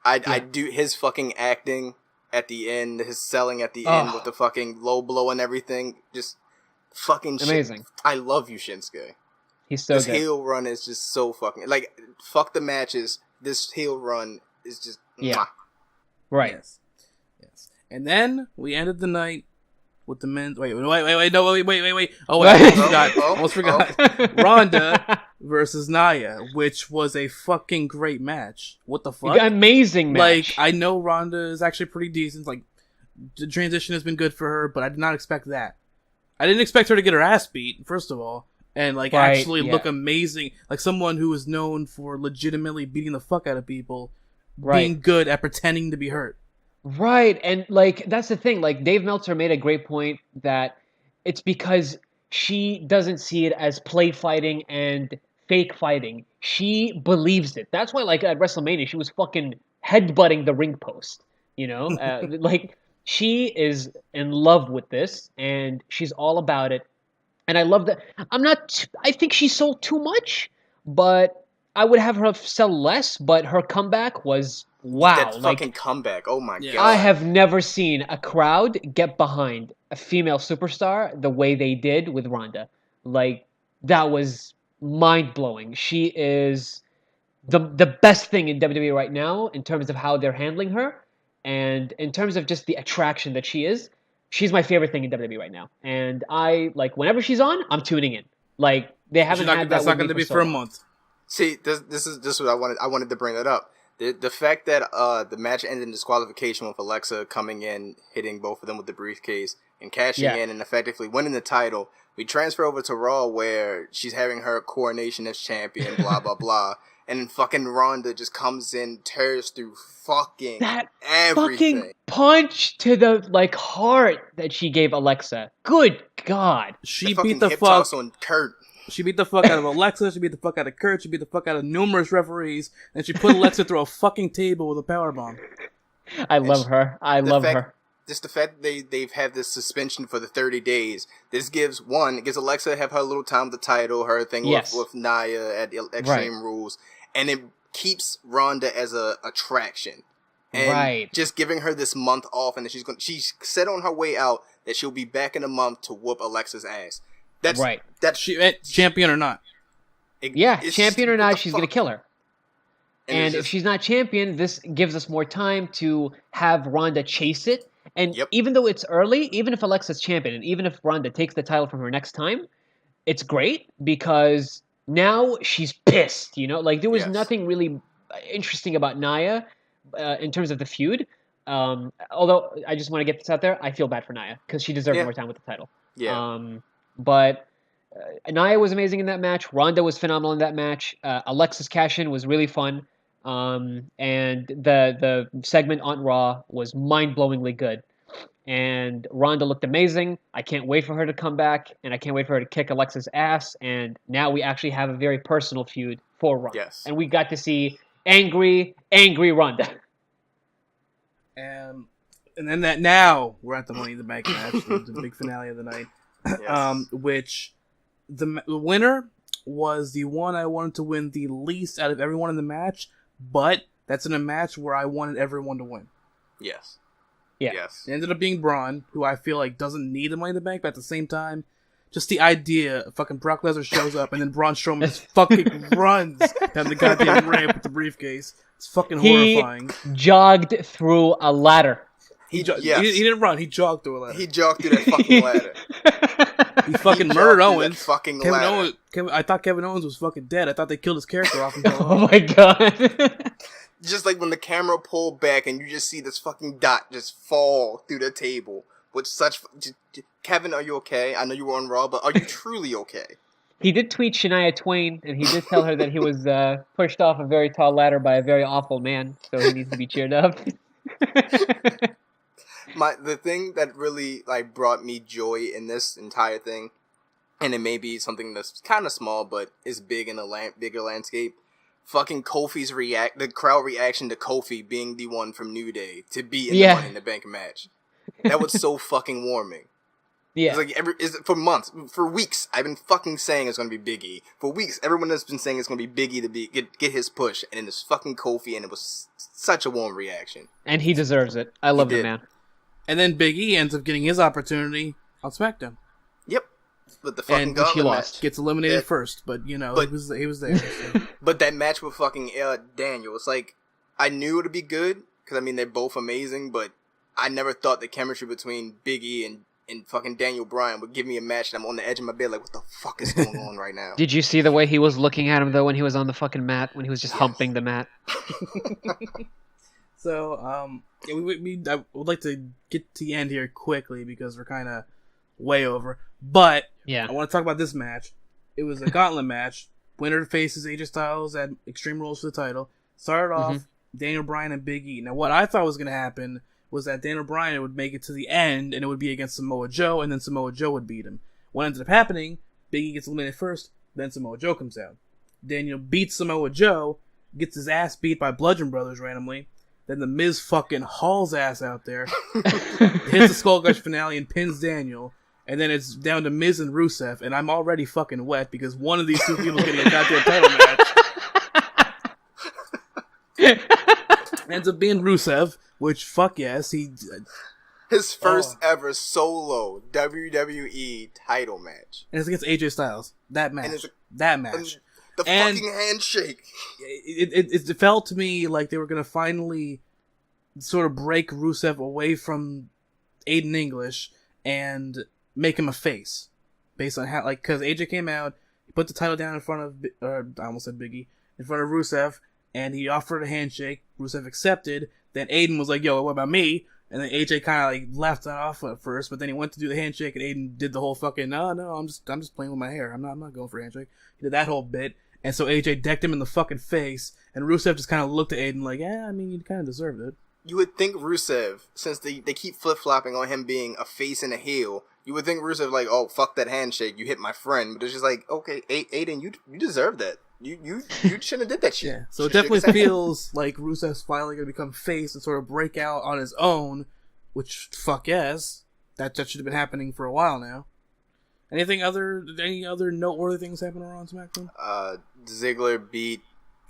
I do his fucking acting at the end, his selling at the end with the fucking low blow and everything, just fucking amazing. I love you, Shinsuke. He's so this good. heel run is just so fucking like fuck the matches. This heel run is just mwah. Right. Yes. And then we ended the night with the men's. Wait. Oh wait! Almost forgot. Ronda versus Nia, which was a fucking great match. What the fuck? Amazing match. Like, I know Ronda is actually pretty decent. Like, the transition has been good for her, but I did not expect that. I didn't expect her to get her ass beat, first of all, and like actually look amazing. Like someone who is known for legitimately beating the fuck out of people, being good at pretending to be hurt. Right, and like that's the thing. Like Dave Meltzer made a great point that it's because she doesn't see it as play fighting and fake fighting. She believes it. That's why, like at WrestleMania, she was fucking headbutting the ring post. You know, like she is in love with this, and she's all about it. And I love that. I think she sold too much, but I would have her sell less. But her comeback was. Wow, that fucking comeback. Oh my god. I have never seen a crowd get behind a female superstar the way they did with Ronda. Like, that was mind-blowing. She is the best thing in WWE right now in terms of how they're handling her and in terms of just the attraction that she is. She's my favorite thing in WWE right now. And I, like, whenever she's on, I'm tuning in. Like, they haven't had that. That's not going to be for a month. See, this is what I wanted to bring that up. The fact that the match ended in disqualification with Alexa coming in, hitting both of them with the briefcase, and cashing in and effectively winning the title. We transfer over to Raw where she's having her coronation as champion, blah, blah, blah. And then fucking Ronda just comes in, tears through fucking that everything. Fucking punch to the like heart that she gave Alexa. Good God. She beat the fuck on Kurt. She beat the fuck out of Alexa, she beat the fuck out of Kurt, she beat the fuck out of numerous referees, and she put Alexa through a fucking table with a powerbomb. I love her. Just the fact that they've had this suspension for the 30 days, this gives Alexa to have her little time with the title, her thing with Nia at Extreme Rules, and it keeps Ronda as a attraction. And just giving her this month off, and that she's said on her way out that she'll be back in a month to whoop Alexa's ass. That's she champion or not. Champion or not, she's gonna kill her. And if she's not champion, this gives us more time to have Ronda chase it. And even though it's early, even if Alexa's champion, and even if Ronda takes the title from her next time, it's great because now she's pissed. You know, like there was nothing really interesting about Nia in terms of the feud. Although I just want to get this out there, I feel bad for Nia because she deserved more time with the title. But Nia was amazing in that match. Ronda was phenomenal in that match. Alexa's cash-in was really fun. And the segment on Raw was mind-blowingly good. And Ronda looked amazing. I can't wait for her to come back, and I can't wait for her to kick Alexa's ass. And now we actually have a very personal feud for Ronda. Yes. And we got to see angry Ronda. And And then now we're at the Money in the Bank match, the big finale of the night. Yes. Which the winner was the one I wanted to win the least out of everyone in the match, but that's in a match where I wanted everyone to win. Yes. Yeah. Yes. It ended up being Braun, who I feel like doesn't need the Money in the Bank, but at the same time, just the idea, fucking Brock Lesnar shows up and then Braun Strowman just fucking runs down the goddamn ramp with the briefcase. It's fucking horrifying. He jogged through a ladder. He didn't run. He jogged through a ladder. He jogged through that fucking ladder. He fucking murdered Owens. Fucking ladder. I thought Kevin Owens was fucking dead. I thought they killed his character off. Oh my god. Just like when the camera pulled back and you just see this fucking dot just fall through the table with such... Kevin, are you okay? I know you were on Raw, but are you truly okay? He did tweet Shania Twain, and he did tell her that he was pushed off a very tall ladder by a very awful man, so he needs to be cheered up. The thing that really like brought me joy in this entire thing, and it may be something that's kind of small, but is big in a bigger landscape. Fucking Kofi's the crowd reaction to Kofi being the one from New Day to be in the Money in the Bank match. That was so fucking warming. Yeah. It's like for months, for weeks, I've been fucking saying it's gonna be Big E. For weeks, everyone has been saying it's gonna be Big E to get his push, and then it's fucking Kofi, and it was such a warm reaction. And he deserves it. I love the man. And then Big E ends up getting his opportunity on SmackDown. Yep. But the fucking Gauntlet match gets eliminated first, but he was there. So. But that match with fucking Daniel, it's like I knew it'd be good because I mean they're both amazing, but I never thought the chemistry between Big E and fucking Daniel Bryan would give me a match and I'm on the edge of my bed like, what the fuck is going on right now? Did you see the way he was looking at him though when he was on the fucking mat, when he was just humping the mat? So I would like to get to the end here quickly because we're kind of way over. But yeah, I want to talk about this match. It was a gauntlet match. Winner faces AJ Styles at Extreme Rules for the title. Started off Daniel Bryan and Big E. Now, what I thought was going to happen was that Daniel Bryan would make it to the end, and it would be against Samoa Joe, and then Samoa Joe would beat him. What ended up happening, Big E gets eliminated first, then Samoa Joe comes out. Daniel beats Samoa Joe, gets his ass beat by Bludgeon Brothers randomly. Then the Miz fucking hauls ass out there, hits the Skull Crush finale and pins Daniel. And then it's down to Miz and Rusev, and I'm already fucking wet because one of these two people is getting a goddamn title match. Ends up being Rusev, which, fuck yes, his first ever solo WWE title match. And it's against AJ Styles. That match. The fucking handshake. It felt to me like they were going to finally sort of break Rusev away from Aiden English and make him a face based on how, like, because AJ came out, he put the title down in front of, I almost said Biggie, in front of Rusev, and he offered a handshake. Rusev accepted. Then Aiden was like, yo, what about me? And then AJ kind of like laughed that off at first, but then he went to do the handshake, and Aiden did the whole fucking, no, I'm just playing with my hair. I'm not going for a handshake. He did that whole bit, and so AJ decked him in the fucking face, and Rusev just kind of looked at Aiden like, yeah, I mean, you kind of deserved it. You would think Rusev, since they keep flip-flopping on him being a face and a heel, you would think Rusev like, oh, fuck that handshake, you hit my friend. But it's just like, okay, Aiden, you deserve that. You shouldn't have did that shit. Yeah, so it definitely feels like Rusev's finally going to become face and sort of break out on his own, which, fuck yes, that should have been happening for a while now. Any other noteworthy things happening around SmackDown? Ziggler beat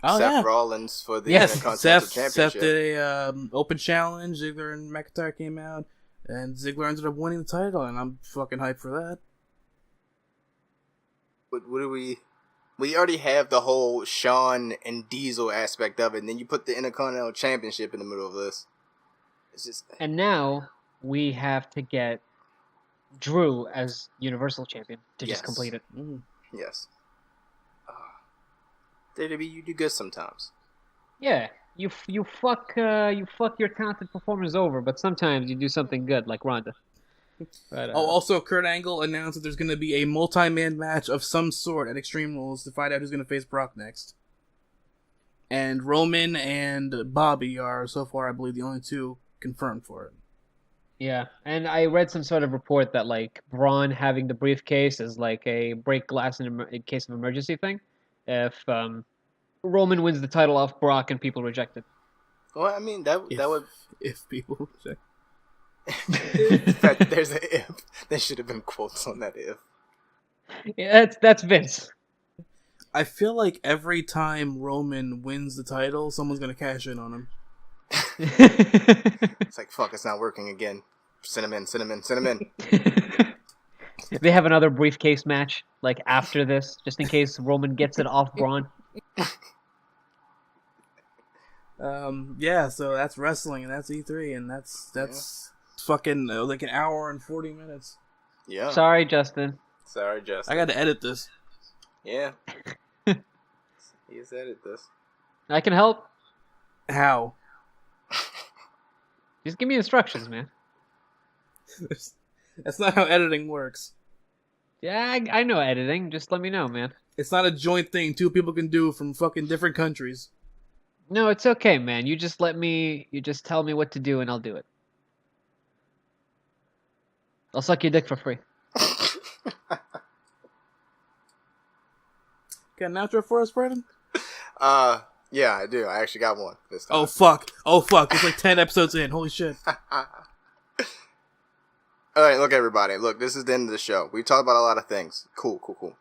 Seth Rollins for the Intercontinental Championship. Seth did a open challenge. Ziggler and McIntyre came out, and Ziggler ended up winning the title, and I'm fucking hyped for that. What do we... We already have the whole Shawn and Diesel aspect of it, and then you put the Intercontinental Championship in the middle of this. It's just... And now we have to get Drew as Universal Champion to just complete it. Mm. Yes. WWE, you do good sometimes. Yeah, you fuck your talented performers over, but sometimes you do something good, like Ronda. But, also, Kurt Angle announced that there's going to be a multi-man match of some sort at Extreme Rules to find out who's going to face Brock next. And Roman and Bobby are, so far, I believe, the only two confirmed for it. Yeah, and I read some sort of report that, like, Braun having the briefcase is like a break glass in case of emergency thing. If Roman wins the title off Brock and people reject it. Well, I mean, that would... If people reject. In fact, there's an if. There should have been quotes on that if. Yeah, that's Vince. I feel like every time Roman wins the title, someone's gonna cash in on him. It's like, fuck, it's not working again. Send him in. They have another briefcase match, like, after this, just in case Roman gets it off Braun. Yeah, so that's wrestling, and that's E3, and that's fucking like an hour and 40 minutes. Yeah. Sorry, Justin. Sorry, Justin. I gotta edit this. Yeah. He's edit this. I can help. How? Just give me instructions, man. That's not how editing works. Yeah, I know editing. Just let me know, man. It's not a joint thing two people can do from fucking different countries. No, it's okay, man. You just tell me what to do and I'll do it. I'll suck your dick for free. Got an outro for us, Brandon? Yeah, I do. I actually got one this time. Oh fuck. It's like 10 episodes in. Holy shit. Alright, look everybody. Look, this is the end of the show. We talked about a lot of things. Cool.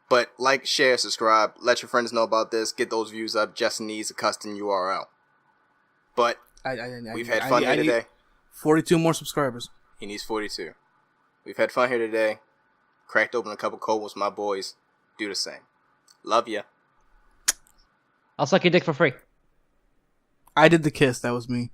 But like, share, subscribe, let your friends know about this, get those views up. Justin needs a custom URL. But we've had fun here today. 42 more subscribers. He needs 42. We've had fun here today. Cracked open a couple cold ones, my boys. Do the same. Love ya. I'll suck your dick for free. I did the kiss. That was me.